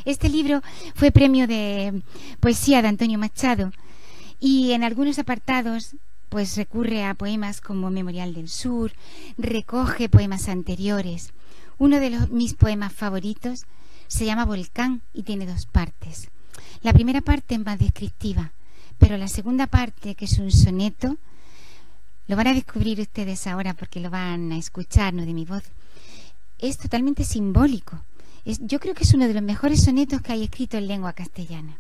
Este libro fue premio de poesía de Antonio Machado, y en algunos apartados pues recurre a poemas como Memorial del Sur, recoge poemas anteriores. Uno de mis poemas favoritos se llama Volcán y tiene dos partes. La primera parte es más descriptiva, pero la segunda parte, que es un soneto, lo van a descubrir ustedes ahora porque lo van a escuchar, no de mi voz, es totalmente simbólico. Yo creo que es uno de los mejores sonetos que hay escrito en lengua castellana.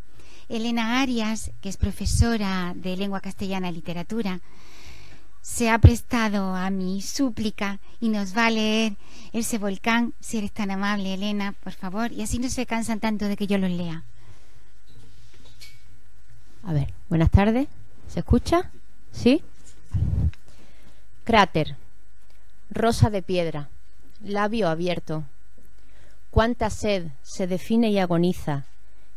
Elena Arias, que es profesora de lengua castellana y literatura, se ha prestado a mi súplica y nos va a leer ese Volcán, si eres tan amable, Elena, por favor, y así no se cansan tanto de que yo los lea. A ver, buenas tardes. ¿Se escucha? ¿Sí? Cráter. Rosa de piedra. Labio abierto. Cuánta sed se define y agoniza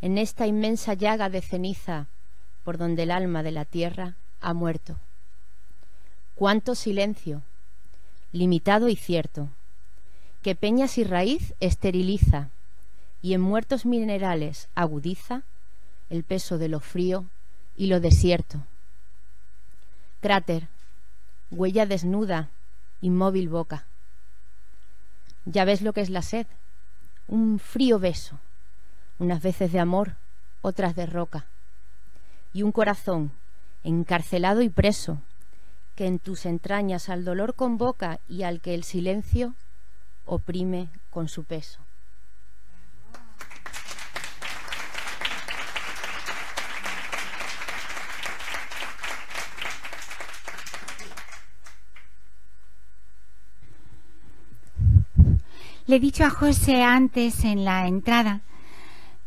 en esta inmensa llaga de ceniza por donde el alma de la tierra ha muerto. Cuánto silencio, limitado y cierto, que peñas y raíz esteriliza y en muertos minerales agudiza el peso de lo frío y lo desierto. Cráter, huella desnuda, inmóvil boca. Ya ves lo que es la sed, un frío beso, unas veces de amor, otras de roca, y un corazón encarcelado y preso, que en tus entrañas al dolor convoca y al que el silencio oprime con su peso. Le he dicho a José antes en la entrada,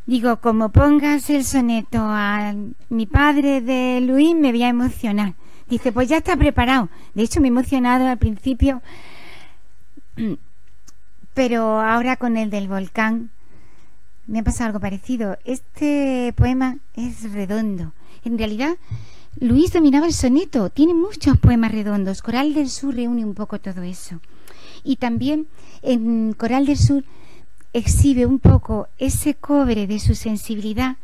digo, como pongas el soneto a mi padre de Luis, me voy a emocionar. Dice, pues ya está preparado. De hecho, me he emocionado al principio, pero ahora con el del volcán me ha pasado algo parecido. Este poema es redondo. En realidad, Luis dominaba el soneto. Tiene muchos poemas redondos. Coral del Sur reúne un poco todo eso. Y también en Coral del Sur exhibe un poco ese cobre de su sensibilidad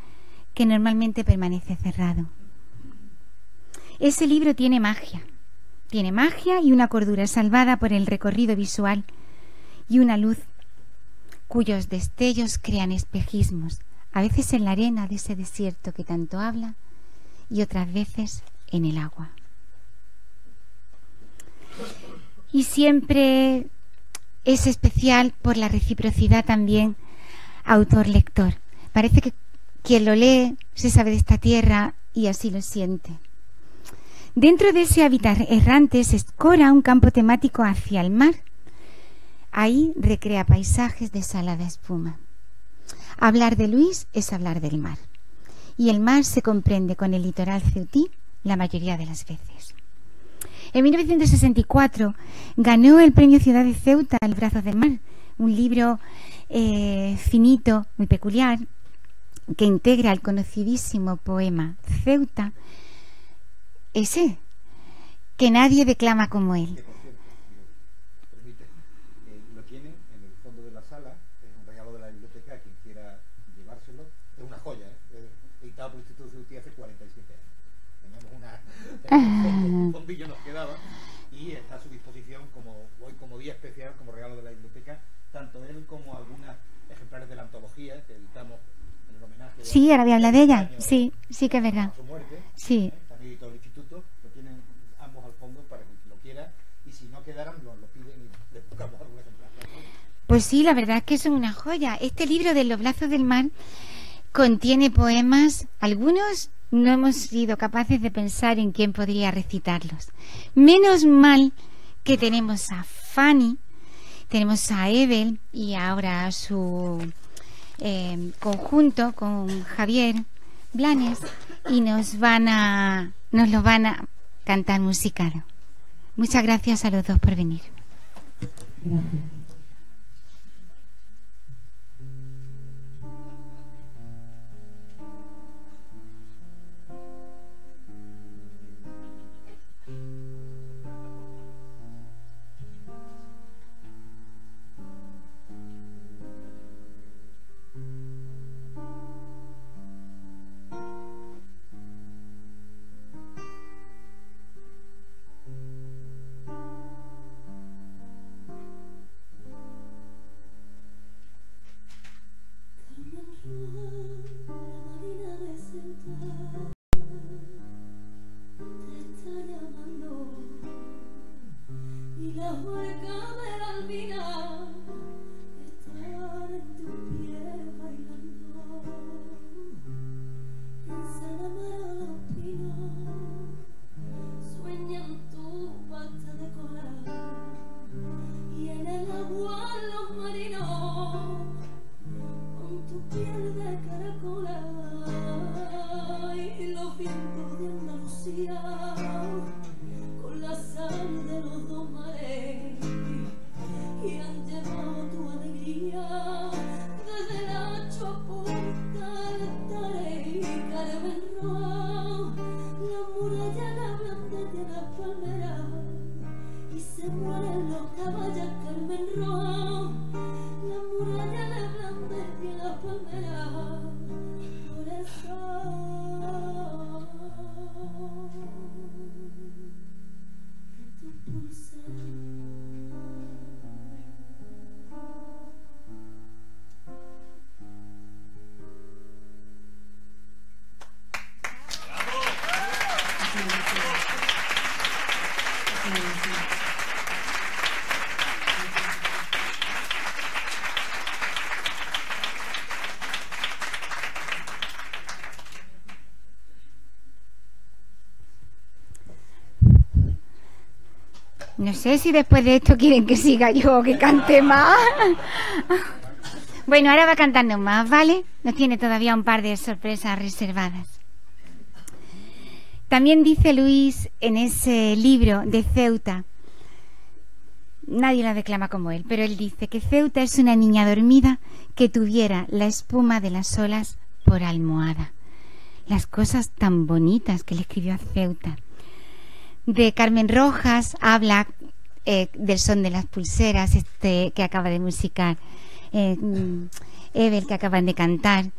que normalmente permanece cerrado. Ese libro tiene magia y una cordura salvada por el recorrido visual y una luz cuyos destellos crean espejismos, a veces en la arena de ese desierto que tanto habla y otras veces en el agua. Y siempre es especial por la reciprocidad también autor-lector. Parece que quien lo lee se sabe de esta tierra y así lo siente. Dentro de ese hábitat errante se escora un campo temático hacia el mar. Ahí recrea paisajes de salada espuma. Hablar de Luis es hablar del mar. Y el mar se comprende con el litoral ceutí la mayoría de las veces. En 1964 ganó el premio Ciudad de Ceuta, El Brazo del Mar, un libro finito, muy peculiar, que integra el conocidísimo poema Ceuta, ese, que nadie declama como él. Lo tiene en el fondo de la sala, es un regalo de la biblioteca, quien quiera es una joya, editado por el Instituto de Ciudadanía hace 47 años. Un fondillo nos quedaba y está a su disposición hoy como día especial, como regalo de la biblioteca, tanto él como algunos ejemplares de la antología que editamos en el homenaje. Sí, ahora voy a hablar de ella. Sí, sí que es verdad. A su muerte. Sí. Están editados el instituto, lo tienen ambos al fondo para que lo quiera, y si no quedaran lo piden y les buscamos algún ejemplar. Pues sí, la verdad es que son una joya. Este libro de Los brazos del mar contiene poemas, algunos no hemos sido capaces de pensar en quién podría recitarlos. Menos mal que tenemos a Fanny, tenemos a Evel y ahora a su conjunto con Javier Blanes, y nos lo van a cantar musicado. Muchas gracias a los dos por venir. Gracias. No sé si después de esto quieren que siga yo o que cante más. Bueno, ahora va a cantarnos más, ¿vale? Nos tiene todavía un par de sorpresas reservadas. También dice Luis en ese libro de Ceuta, nadie la declama como él, pero él dice que Ceuta es una niña dormida que tuviera la espuma de las olas por almohada. Las cosas tan bonitas que le escribió a Ceuta. De Carmen Rojas habla del son de las pulseras, que acaba de musicar Evel, que acaban de cantar.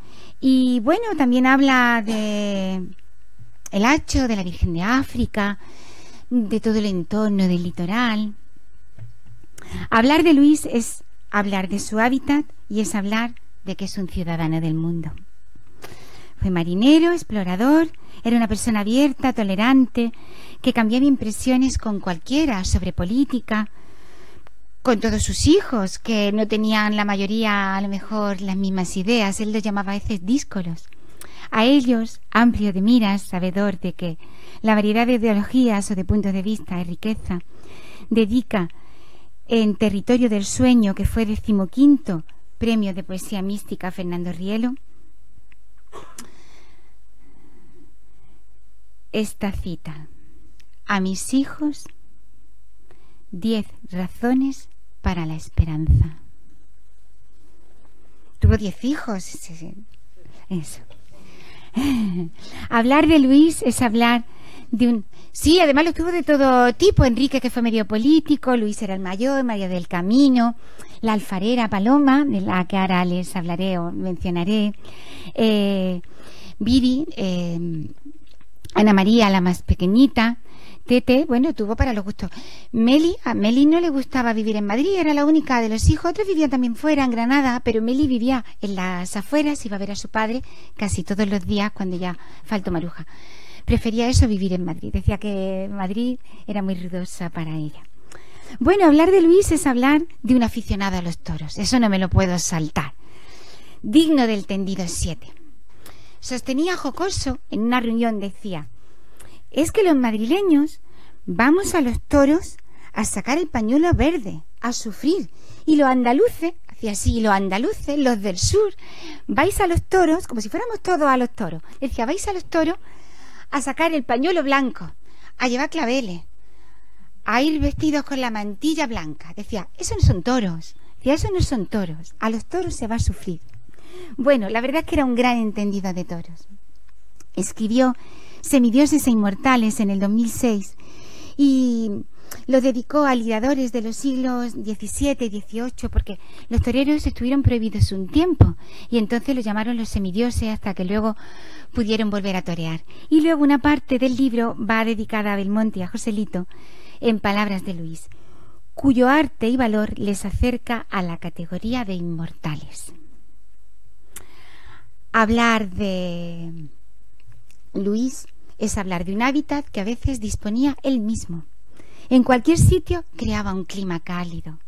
Y bueno, también habla de el hacho, de la Virgen de África, de todo el entorno del litoral. Hablar de Luis es hablar de su hábitat y es hablar de que es un ciudadano del mundo. Fue marinero, explorador, era una persona abierta, tolerante, que cambiaba impresiones con cualquiera sobre política, con todos sus hijos, que no tenían la mayoría a lo mejor las mismas ideas. Él los llamaba a veces díscolos. A ellos, amplio de miras, sabedor de que la variedad de ideologías o de puntos de vista es riqueza, dedica en Territorio del Sueño, que fue 15º Premio de Poesía Mística Fernando Rielo, esta cita: a mis hijos 10 razones para la esperanza. Tuvo 10 hijos. Eso. Hablar de Luis es hablar de un... Sí, además lo tuvo de todo tipo. Enrique, que fue medio político, Luis era el mayor, María del Camino, la alfarera Paloma, de la que ahora les hablaré o mencionaré, Viri, Ana María, la más pequeñita, Tete, bueno, tuvo para los gustos. Meli, a Meli no le gustaba vivir en Madrid, era la única de los hijos, otros vivían también fuera, en Granada, pero Meli vivía en las afueras, iba a ver a su padre casi todos los días cuando ya faltó Maruja. Prefería eso, vivir en Madrid, decía que Madrid era muy ruidosa para ella. Bueno, hablar de Luis es hablar de un aficionado a los toros, eso no me lo puedo saltar. Digno del tendido 7. Sostenía jocoso en una reunión, decía: es que los madrileños vamos a los toros a sacar el pañuelo verde, a sufrir, y los andaluces, hacía así, los andaluces, los del sur, vais a los toros, como si fuéramos todos a los toros, decía, vais a los toros a sacar el pañuelo blanco, a llevar claveles, a ir vestidos con la mantilla blanca. Decía, eso no son toros, decía, eso no son toros, a los toros se va a sufrir. Bueno, la verdad es que era un gran entendido de toros. Escribió Semidioses e Inmortales en el 2006 y lo dedicó a lidiadores de los siglos XVII y XVIII, porque los toreros estuvieron prohibidos un tiempo y entonces los llamaron los semidioses hasta que luego pudieron volver a torear. Y luego una parte del libro va dedicada a Belmonte y a Joselito en palabras de Luis, cuyo arte y valor les acerca a la categoría de inmortales. Hablar de Luis es hablar de un hábitat que a veces disponía él mismo. En cualquier sitio creaba un clima cálido.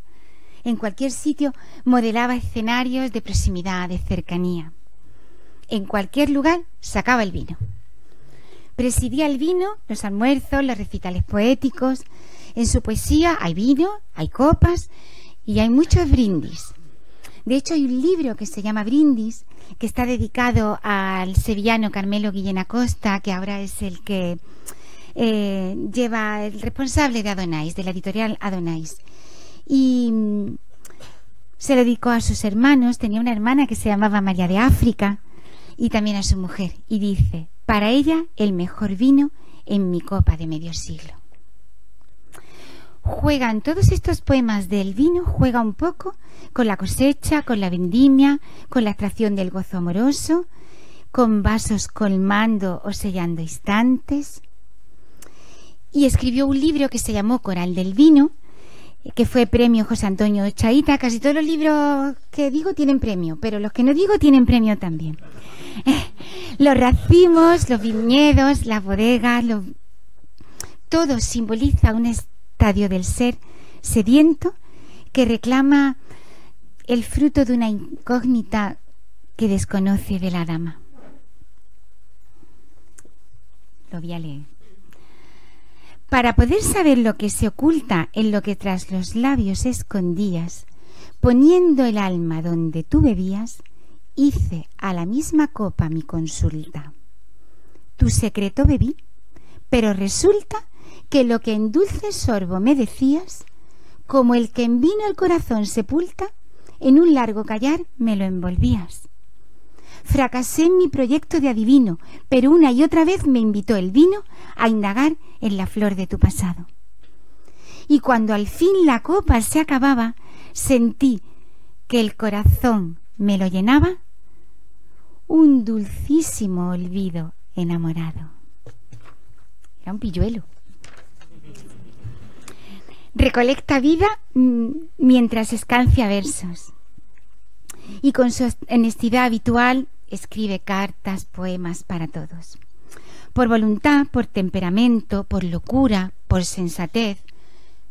En cualquier sitio modelaba escenarios de proximidad, de cercanía. En cualquier lugar sacaba el vino. Presidía el vino, los almuerzos, los recitales poéticos. En su poesía hay vino, hay copas y hay muchos brindis. De hecho, hay un libro que se llama Brindis, que está dedicado al sevillano Carmelo Guillén Acosta, que ahora es el que lleva el responsable de Adonais, de la editorial Adonais. Y se lo dedicó a sus hermanos. Tenía una hermana que se llamaba María de África y también a su mujer. Y dice, para ella el mejor vino en mi copa de medio siglo. Juegan todos estos poemas del vino, juega un poco con la cosecha, con la vendimia, con la extracción del gozo amoroso, con vasos colmando o sellando instantes. Y escribió un libro que se llamó Coral del Vino, que fue premio José Antonio Chaíta. Casi todos los libros que digo tienen premio, pero los que no digo tienen premio también. Los racimos, los viñedos, las bodegas, todo simboliza un estadio del ser sediento que reclama el fruto de una incógnita que desconoce de la dama. Lo voy a leer. Para poder saber lo que se oculta en lo que tras los labios escondías, poniendo el alma donde tú bebías, hice a la misma copa mi consulta. Tu secreto bebí, pero resulta que lo que en dulce sorbo me decías, como el que en vino el corazón sepulta, en un largo callar me lo envolvías. Fracasé en mi proyecto de adivino, pero una y otra vez me invitó el vino a indagar en la flor de tu pasado. Y cuando al fin la copa se acababa, sentí que el corazón me lo llenaba un dulcísimo olvido enamorado. Era un pilluelo. Recolecta vida mientras escancia versos. Y con su honestidad habitual escribe cartas, poemas para todos. Por voluntad, por temperamento, por locura, por sensatez,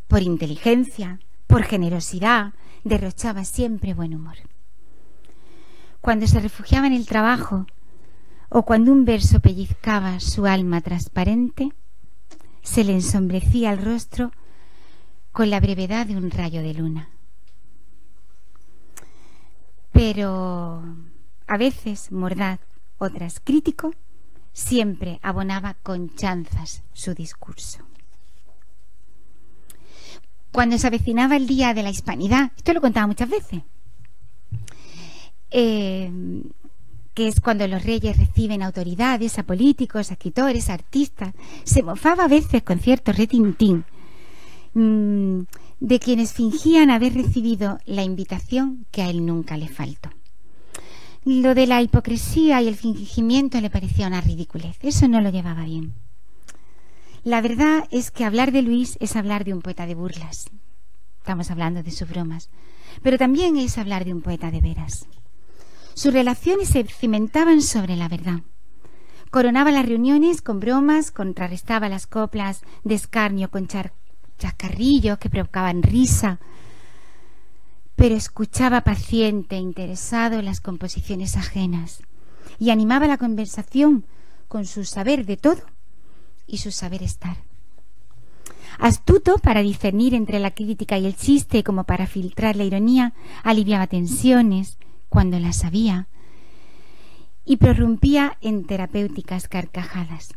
por inteligencia, por generosidad, derrochaba siempre buen humor. Cuando se refugiaba en el trabajo o cuando un verso pellizcaba su alma transparente, se le ensombrecía el rostro con la brevedad de un rayo de luna. Pero a veces mordaz, otras crítico, siempre abonaba con chanzas su discurso. Cuando se avecinaba el Día de la Hispanidad, esto lo contaba muchas veces, que es cuando los reyes reciben autoridades, a políticos, a escritores, a artistas, se mofaba a veces con cierto retintín de quienes fingían haber recibido la invitación que a él nunca le faltó. Lo de la hipocresía y el fingimiento le parecía una ridiculez. Eso no lo llevaba bien. La verdad es que hablar de Luis es hablar de un poeta de burlas. Estamos hablando de sus bromas. Pero también es hablar de un poeta de veras. Sus relaciones se cimentaban sobre la verdad. Coronaba las reuniones con bromas, contrarrestaba las coplas de escarnio con chascarrillos que provocaban risa, pero escuchaba paciente e interesado en las composiciones ajenas y animaba la conversación con su saber de todo y su saber estar. Astuto para discernir entre la crítica y el chiste, como para filtrar la ironía, aliviaba tensiones cuando las había y prorrumpía en terapéuticas carcajadas.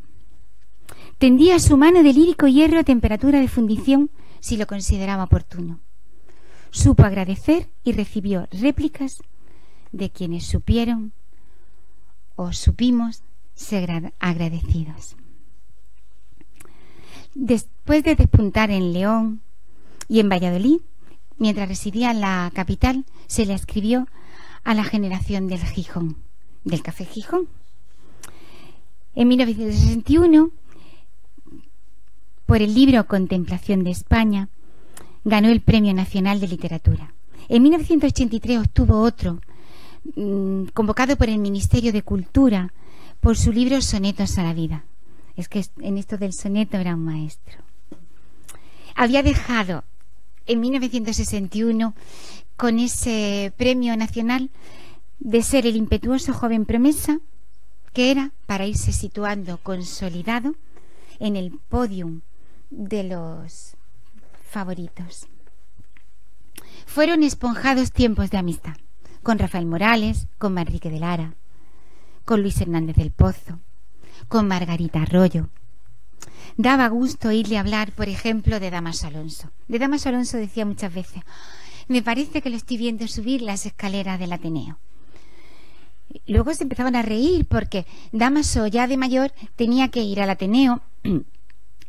Tendía su mano de lírico hierro a temperatura de fundición si lo consideraba oportuno. Supo agradecer y recibió réplicas de quienes supieron o supimos ser agradecidos. Después de despuntar en León y en Valladolid, mientras residía en la capital, se le escribió a la generación del Gijón, del Café Gijón. En 1961, por el libro Contemplación de España, ganó el Premio Nacional de Literatura. En 1983 obtuvo otro, convocado por el Ministerio de Cultura, por su libro Sonetos a la Vida. Es que en esto del soneto era un maestro. Había dejado en 1961, con ese premio nacional, de ser el impetuoso joven promesa que era, para irse situando consolidado en el podium de los favoritos. Fueron esponjados tiempos de amistad con Rafael Morales, con Manrique de Lara, con Luis Hernández del Pozo, con Margarita Arroyo. Daba gusto oírle hablar, por ejemplo, de Dámaso Alonso. De Dámaso Alonso decía muchas veces: me parece que lo estoy viendo subir las escaleras del Ateneo. Luego se empezaban a reír porque Dámaso, ya de mayor, tenía que ir al Ateneo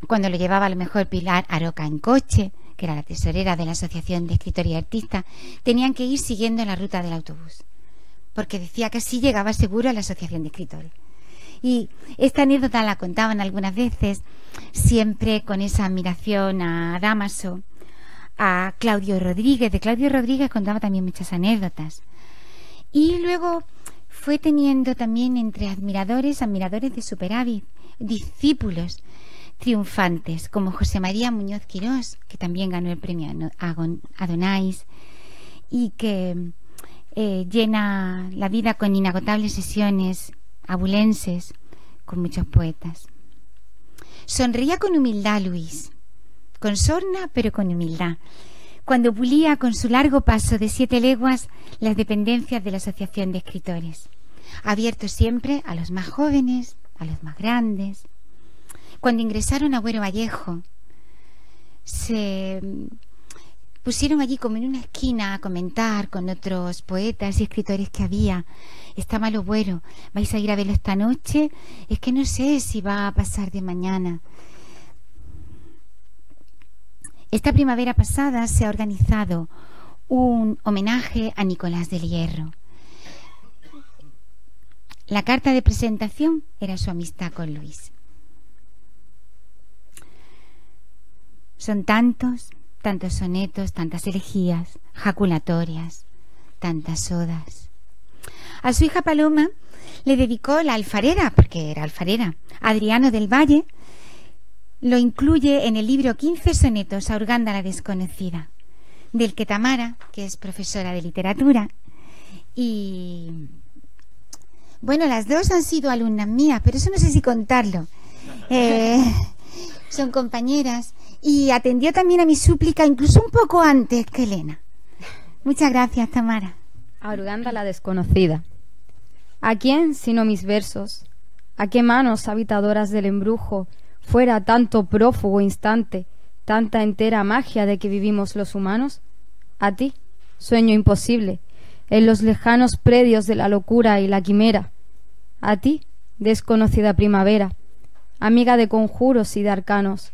cuando lo llevaba a lo mejor Pilar Aroca en coche, que era la tesorera de la Asociación de Escritores y Artistas. Tenían que ir siguiendo la ruta del autobús, porque decía que así llegaba seguro a la Asociación de Escritores. Y esta anécdota la contaban algunas veces, siempre con esa admiración a Dámaso, a Claudio Rodríguez. De Claudio Rodríguez contaba también muchas anécdotas. Y luego fue teniendo también entre admiradores de Superávit, discípulos triunfantes, como José María Muñoz Quirós, que también ganó el premio Adonais y que llena la vida con inagotables sesiones abulenses con muchos poetas. Sonreía con humildad Luis, con sorna pero con humildad, cuando pulía con su largo paso de 7 leguas las dependencias de la Asociación de Escritores, abierto siempre a los más jóvenes, a los más grandes. Cuando ingresaron a Agüero Vallejo, se pusieron allí como en una esquina a comentar con otros poetas y escritores que había. Estaba lo bueno, vais a ir a verlo esta noche, es que no sé si va a pasar de mañana. Esta primavera pasada se ha organizado un homenaje a Nicolás del Hierro. La carta de presentación era su amistad con Luis. Son tantos sonetos, tantas elegías, jaculatorias, tantas odas. A su hija Paloma le dedicó la alfarera, porque era alfarera. Adriano del Valle lo incluye en el libro 15 sonetos a Urganda la desconocida, del que Tamara, que es profesora de literatura, y bueno, las dos han sido alumnas mías, pero eso no sé si contarlo. Son compañeras. Y atendió también a mi súplica incluso un poco antes que Elena. Muchas gracias, Tamara. A Urganda la desconocida. ¿A quién, sino mis versos? ¿A qué manos habitadoras del embrujo fuera tanto prófugo instante, tanta entera magia de que vivimos los humanos? A ti, sueño imposible, en los lejanos predios de la locura y la quimera. A ti, desconocida primavera, amiga de conjuros y de arcanos.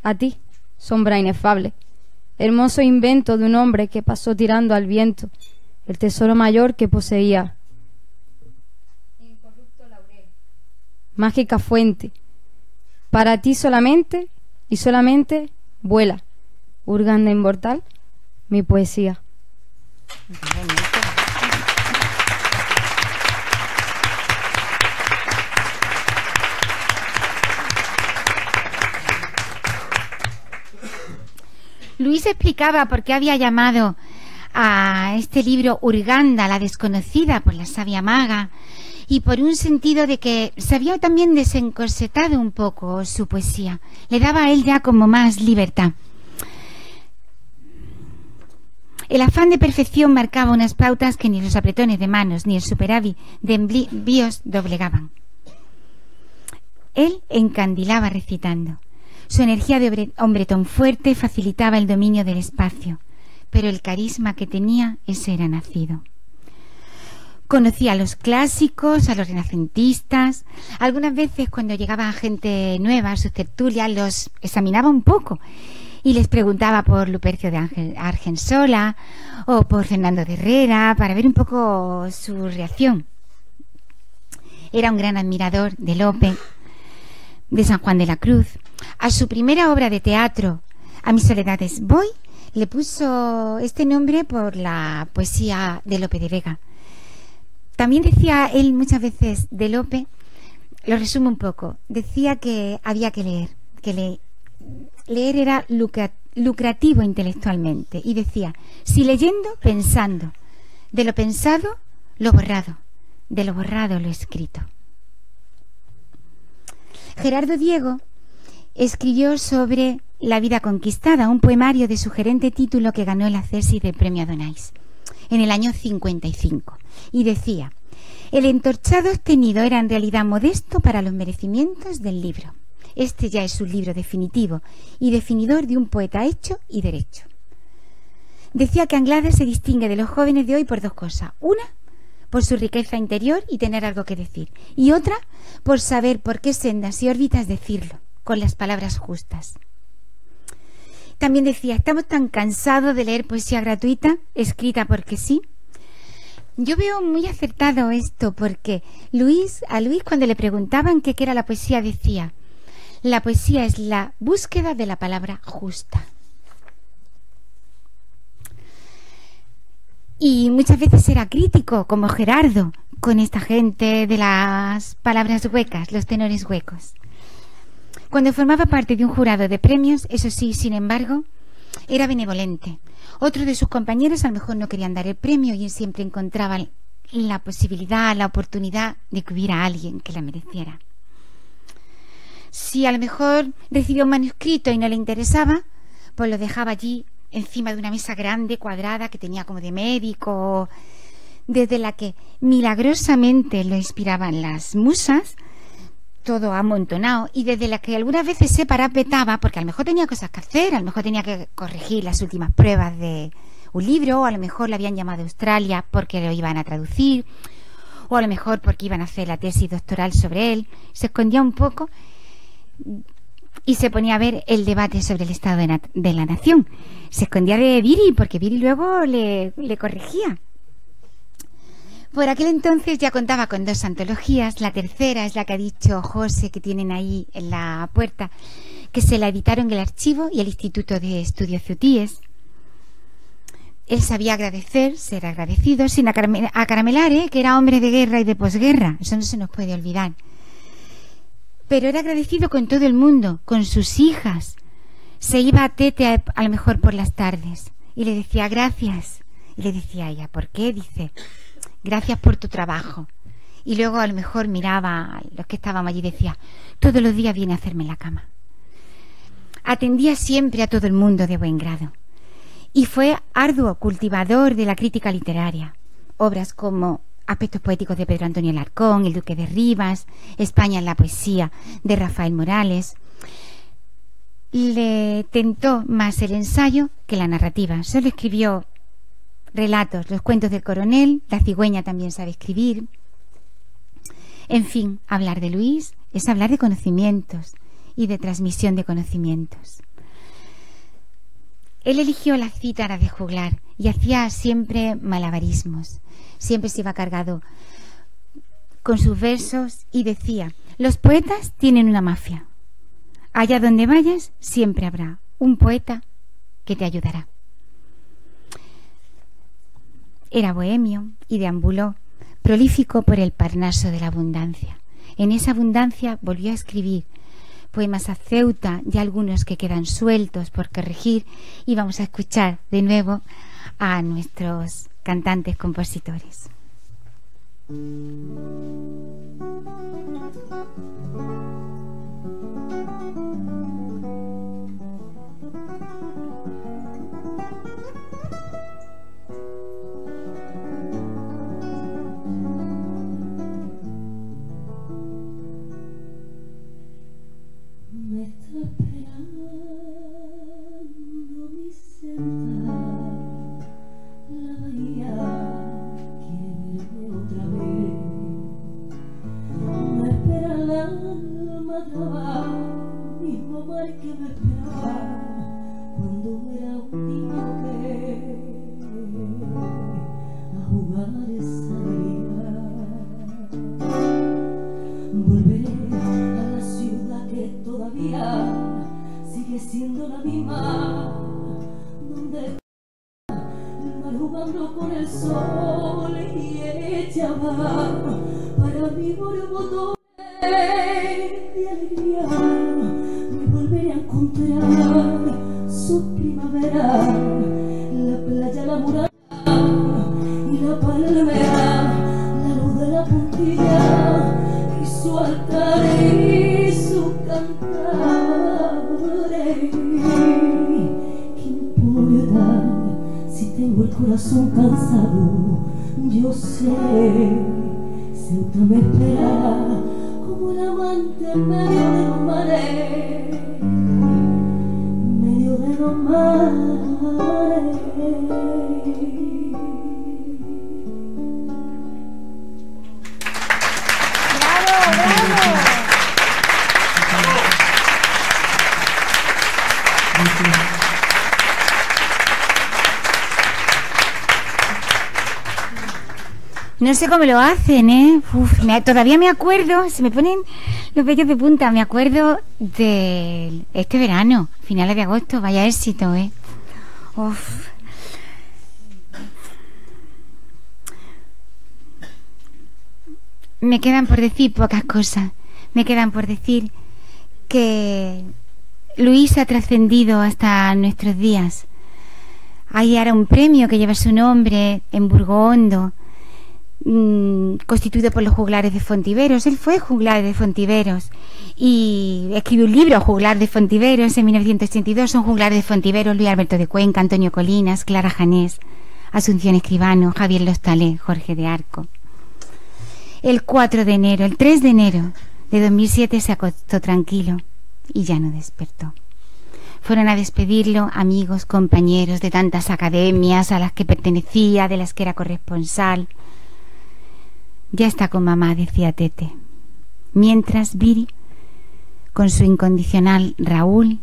A ti, sombra inefable, hermoso invento de un hombre que pasó tirando al viento el tesoro mayor que poseía. Incorrupto laurel, mágica fuente, para ti solamente y solamente vuela, Urganda inmortal, mi poesía. Luis explicaba por qué había llamado a este libro Urganda, la desconocida, por la sabia maga, y por un sentido de que se había también desencorsetado un poco su poesía. Le daba a él ya como más libertad. El afán de perfección marcaba unas pautas que ni los apretones de manos ni el superávit de envíos doblegaban. Él encandilaba recitando. Su energía de hombretón fuerte facilitaba el dominio del espacio, pero el carisma que tenía, ese era nacido. Conocía a los clásicos, a los renacentistas. Algunas veces cuando llegaba gente nueva a sus tertulias los examinaba un poco y les preguntaba por Lupercio de Argensola o por Fernando de Herrera para ver un poco su reacción. Era un gran admirador de Lope, de San Juan de la Cruz. A su primera obra de teatro, A mis soledades voy, le puso este nombre por la poesía de Lope de Vega. También decía él muchas veces de Lope, lo resumo un poco, decía que había que leer, leer era lucrativo intelectualmente, y decía, si leyendo, pensando, de lo pensado, lo borrado, de lo borrado, lo escrito. Gerardo Diego escribió sobre La vida conquistada, un poemario de sugerente título que ganó el Accesis del Premio Adonais en el año 55, y decía, el entorchado obtenido era en realidad modesto para los merecimientos del libro. Este ya es un libro definitivo y definidor de un poeta hecho y derecho. Decía que Anglada se distingue de los jóvenes de hoy por dos cosas. Una, por su riqueza interior y tener algo que decir. Y otra, por saber por qué sendas y órbitas decirlo, con las palabras justas. También decía, estamos tan cansados de leer poesía gratuita, escrita porque sí. Yo veo muy acertado esto, porque a Luis cuando le preguntaban qué era la poesía, decía, la poesía es la búsqueda de la palabra justa. Y muchas veces era crítico, como Gerardo, con esta gente de las palabras huecas, los tenores huecos. Cuando formaba parte de un jurado de premios, eso sí, sin embargo, era benevolente. Otros de sus compañeros a lo mejor no querían dar el premio y él siempre encontraba la posibilidad, la oportunidad de que hubiera alguien que la mereciera. Si a lo mejor recibió un manuscrito y no le interesaba, pues lo dejaba allí encima de una mesa grande, cuadrada, que tenía como de médico, desde la que milagrosamente lo inspiraban las musas, todo amontonado, y desde la que algunas veces se parapetaba, porque a lo mejor tenía cosas que hacer, a lo mejor tenía que corregir las últimas pruebas de un libro, o a lo mejor le habían llamado a Australia porque lo iban a traducir, o a lo mejor porque iban a hacer la tesis doctoral sobre él. Se escondía un poco y se ponía a ver el debate sobre el estado de la nación. Se escondía de Viri, porque Viri luego le corregía. Por aquel entonces ya contaba con 2 antologías. La tercera es la que ha dicho José, que tienen ahí en la puerta, que se la editaron el Archivo y el Instituto de Estudios Ceuttíes. Él sabía agradecer, ser agradecido, sin acaramelar, que era hombre de guerra y de posguerra. Eso no se nos puede olvidar. Pero era agradecido con todo el mundo, con sus hijas. Se iba a Tete a lo mejor por las tardes y le decía gracias. Y le decía a ella, ¿por qué? Dice, gracias por tu trabajo. Y luego a lo mejor miraba a los que estábamos allí y decía, todos los días viene a hacerme la cama. Atendía siempre a todo el mundo de buen grado. Y fue arduo cultivador de la crítica literaria. Obras como Aspectos poéticos de Pedro Antonio Alarcón, El Duque de Rivas, España en la poesía de Rafael Morales. Le tentó más el ensayo que la narrativa. Solo escribió relatos, Los cuentos del coronel, La cigüeña también sabe escribir. En fin, hablar de Luis es hablar de conocimientos y de transmisión de conocimientos. Él eligió la cítara de juglar y hacía siempre malabarismos. Siempre se iba cargado con sus versos y decía: los poetas tienen una mafia. Allá donde vayas siempre habrá un poeta que te ayudará. Era bohemio y deambuló, prolífico por el Parnaso de la abundancia. En esa abundancia volvió a escribir poemas a Ceuta y algunos que quedan sueltos por corregir, y vamos a escuchar de nuevo a nuestros cantantes compositores. Me está esperando mi senda, la bahía quiere verme otra vez. Me espera el alma trabajo, mismo mar que me esperaba cuando era un niño que a jugar salía. Volveré a la ciudad que todavía sigue siendo la misma, donde el mar jugando con el sol y ella va para mí borbotones de alegría. Me volveré a encontrar su primavera, la playa, la muralla y la palmera, la luz de la puntilla, su altar y su cantar. ¿Qué importa si tengo el corazón cansado? Yo sé, Ceuta me esperará como el amante en medio de los mares, en medio de los mares. No sé cómo lo hacen, ¿eh? Todavía me acuerdo, se me ponen los vellos de punta, me acuerdo de este verano, finales de agosto, vaya éxito, ¿eh? Uf. Me quedan por decir pocas cosas. Me quedan por decir que Luis ha trascendido hasta nuestros días. Hay ahora un premio que lleva su nombre en Burgohondo, constituido por los juglares de Fontiveros. Él fue juglar de Fontiveros y escribió un libro, Juglar de Fontiveros, en 1982. Son juglares de Fontiveros Luis Alberto de Cuenca, Antonio Colinas, Clara Janés, Asunción Escribano, Javier Lostalé, Jorge de Arco. El 3 de enero de 2007 se acostó tranquilo y ya no despertó. Fueron a despedirlo amigos, compañeros de tantas academias a las que pertenecía, de las que era corresponsal. Ya está con mamá, decía Tete. Mientras Viri, con su incondicional Raúl,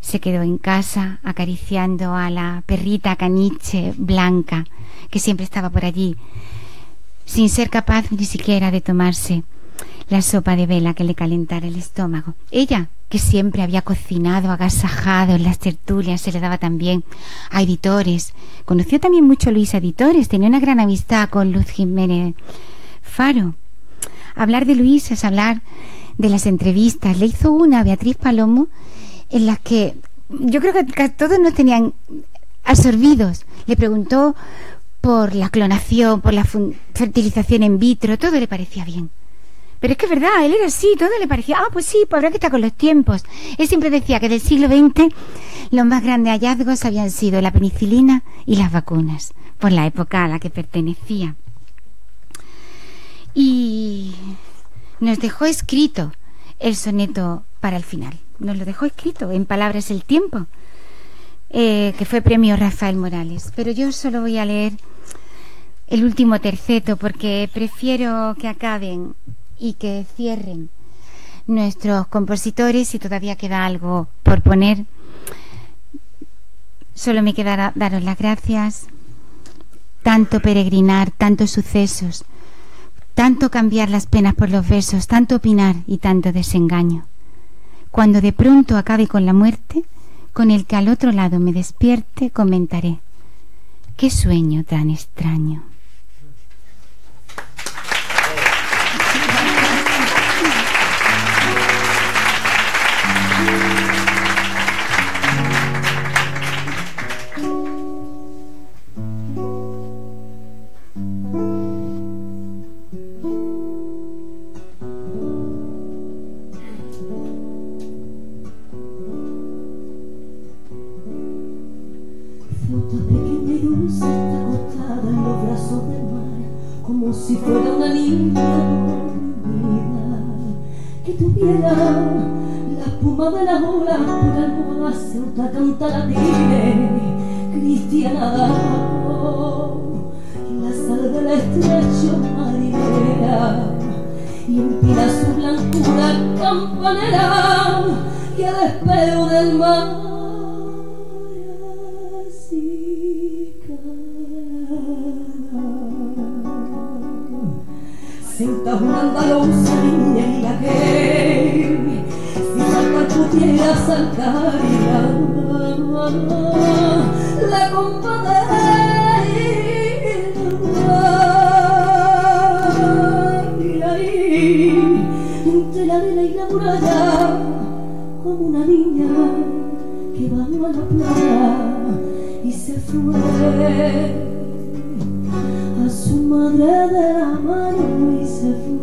se quedó en casa acariciando a la perrita caniche blanca que siempre estaba por allí, sin ser capaz ni siquiera de tomarse la sopa de vela que le calentara el estómago. Ella, que siempre había cocinado agasajado en las tertulias, se le daba también a editores. Conoció también mucho Luis a editores, tenía una gran amistad con Luz Jiménez Faro. Hablar de Luis es hablar de las entrevistas. Le hizo una a Beatriz Palomo en las que yo creo que todos nos tenían absorbidos. Le preguntó por la clonación, por la fertilización in vitro, todo le parecía bien. Pero es que es verdad, él era así, todo le parecía, pues sí, pues habrá que estar con los tiempos. Él siempre decía que del siglo XX los más grandes hallazgos habían sido la penicilina y las vacunas, por la época a la que pertenecía. Y nos dejó escrito el soneto para el final. Nos lo dejó escrito en Palabras el tiempo, que fue premio Rafael Morales. Pero yo solo voy a leer el último terceto porque prefiero que acaben y que cierren nuestros compositores, y todavía queda algo por poner. Solo me queda daros las gracias. Tanto peregrinar, tantos sucesos, tanto cambiar las penas por los versos, tanto opinar y tanto desengaño. Cuando de pronto acabe con la muerte, con el que al otro lado me despierte, comentaré: qué sueño tan extraño. Como si fuera una niña dormida que tuviera la espuma de la ola por almohada, Ceuta canta la cristiana, la sal del estrecho marinera y empina su blancura campanera y el espero del mar. Ceuta una andaluza niña que si saltar pudiera saltar y la compadre entre la arena y la muralla como una niña que va a la playa y se fue a su madre de la mano y se fue.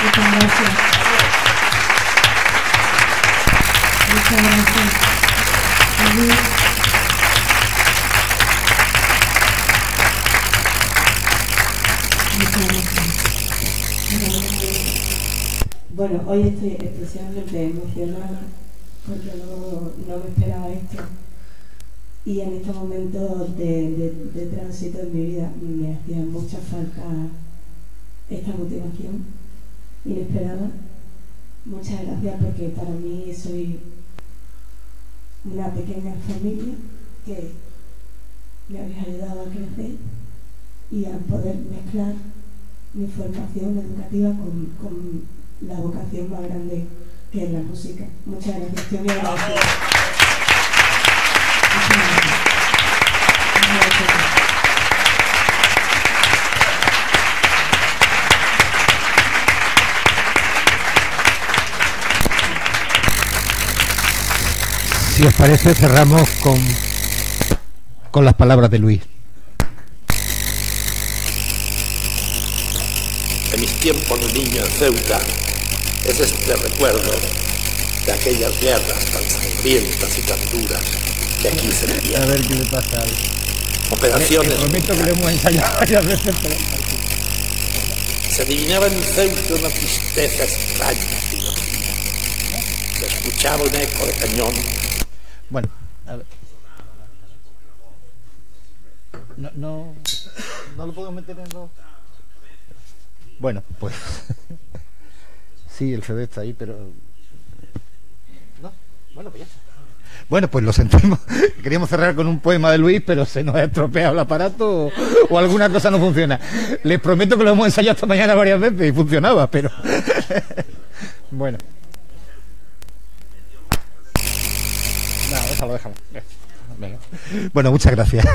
Muchas gracias. Muchas gracias. Bueno, hoy estoy especialmente emocionada porque no me esperaba esto, y en estos momentos de tránsito en mi vida me hacía mucha falta esta motivación inesperada. Muchas gracias, porque para mí soy una pequeña familia que me habéis ayudado a crecer y a poder mezclar mi formación educativa con la vocación más grande que es la música. Muchas gracias, estoy muy agradecida. Si os parece, cerramos con las palabras de Luis. En mis tiempos de niño en Ceuta es este recuerdo de aquellas guerras tan sangrientas y tan duras que aquí se vivían. A ver qué le pasa a él. Operaciones. Prometo que lo hemos ensayado varias veces. Se adivinaba en Ceuta una tristeza extraña, tío. Se escuchaba un eco de cañón. Bueno, a ver. No lo puedo meter en los... Bueno, pues... Sí, el CD está ahí, pero... No, bueno, pues ya está. Bueno, pues lo sentimos. Queríamos cerrar con un poema de Luis, pero se nos ha estropeado el aparato o alguna cosa no funciona. Les prometo que lo hemos ensayado esta mañana varias veces y funcionaba, pero... Bueno. No, déjalo. Venga. Bueno, muchas gracias.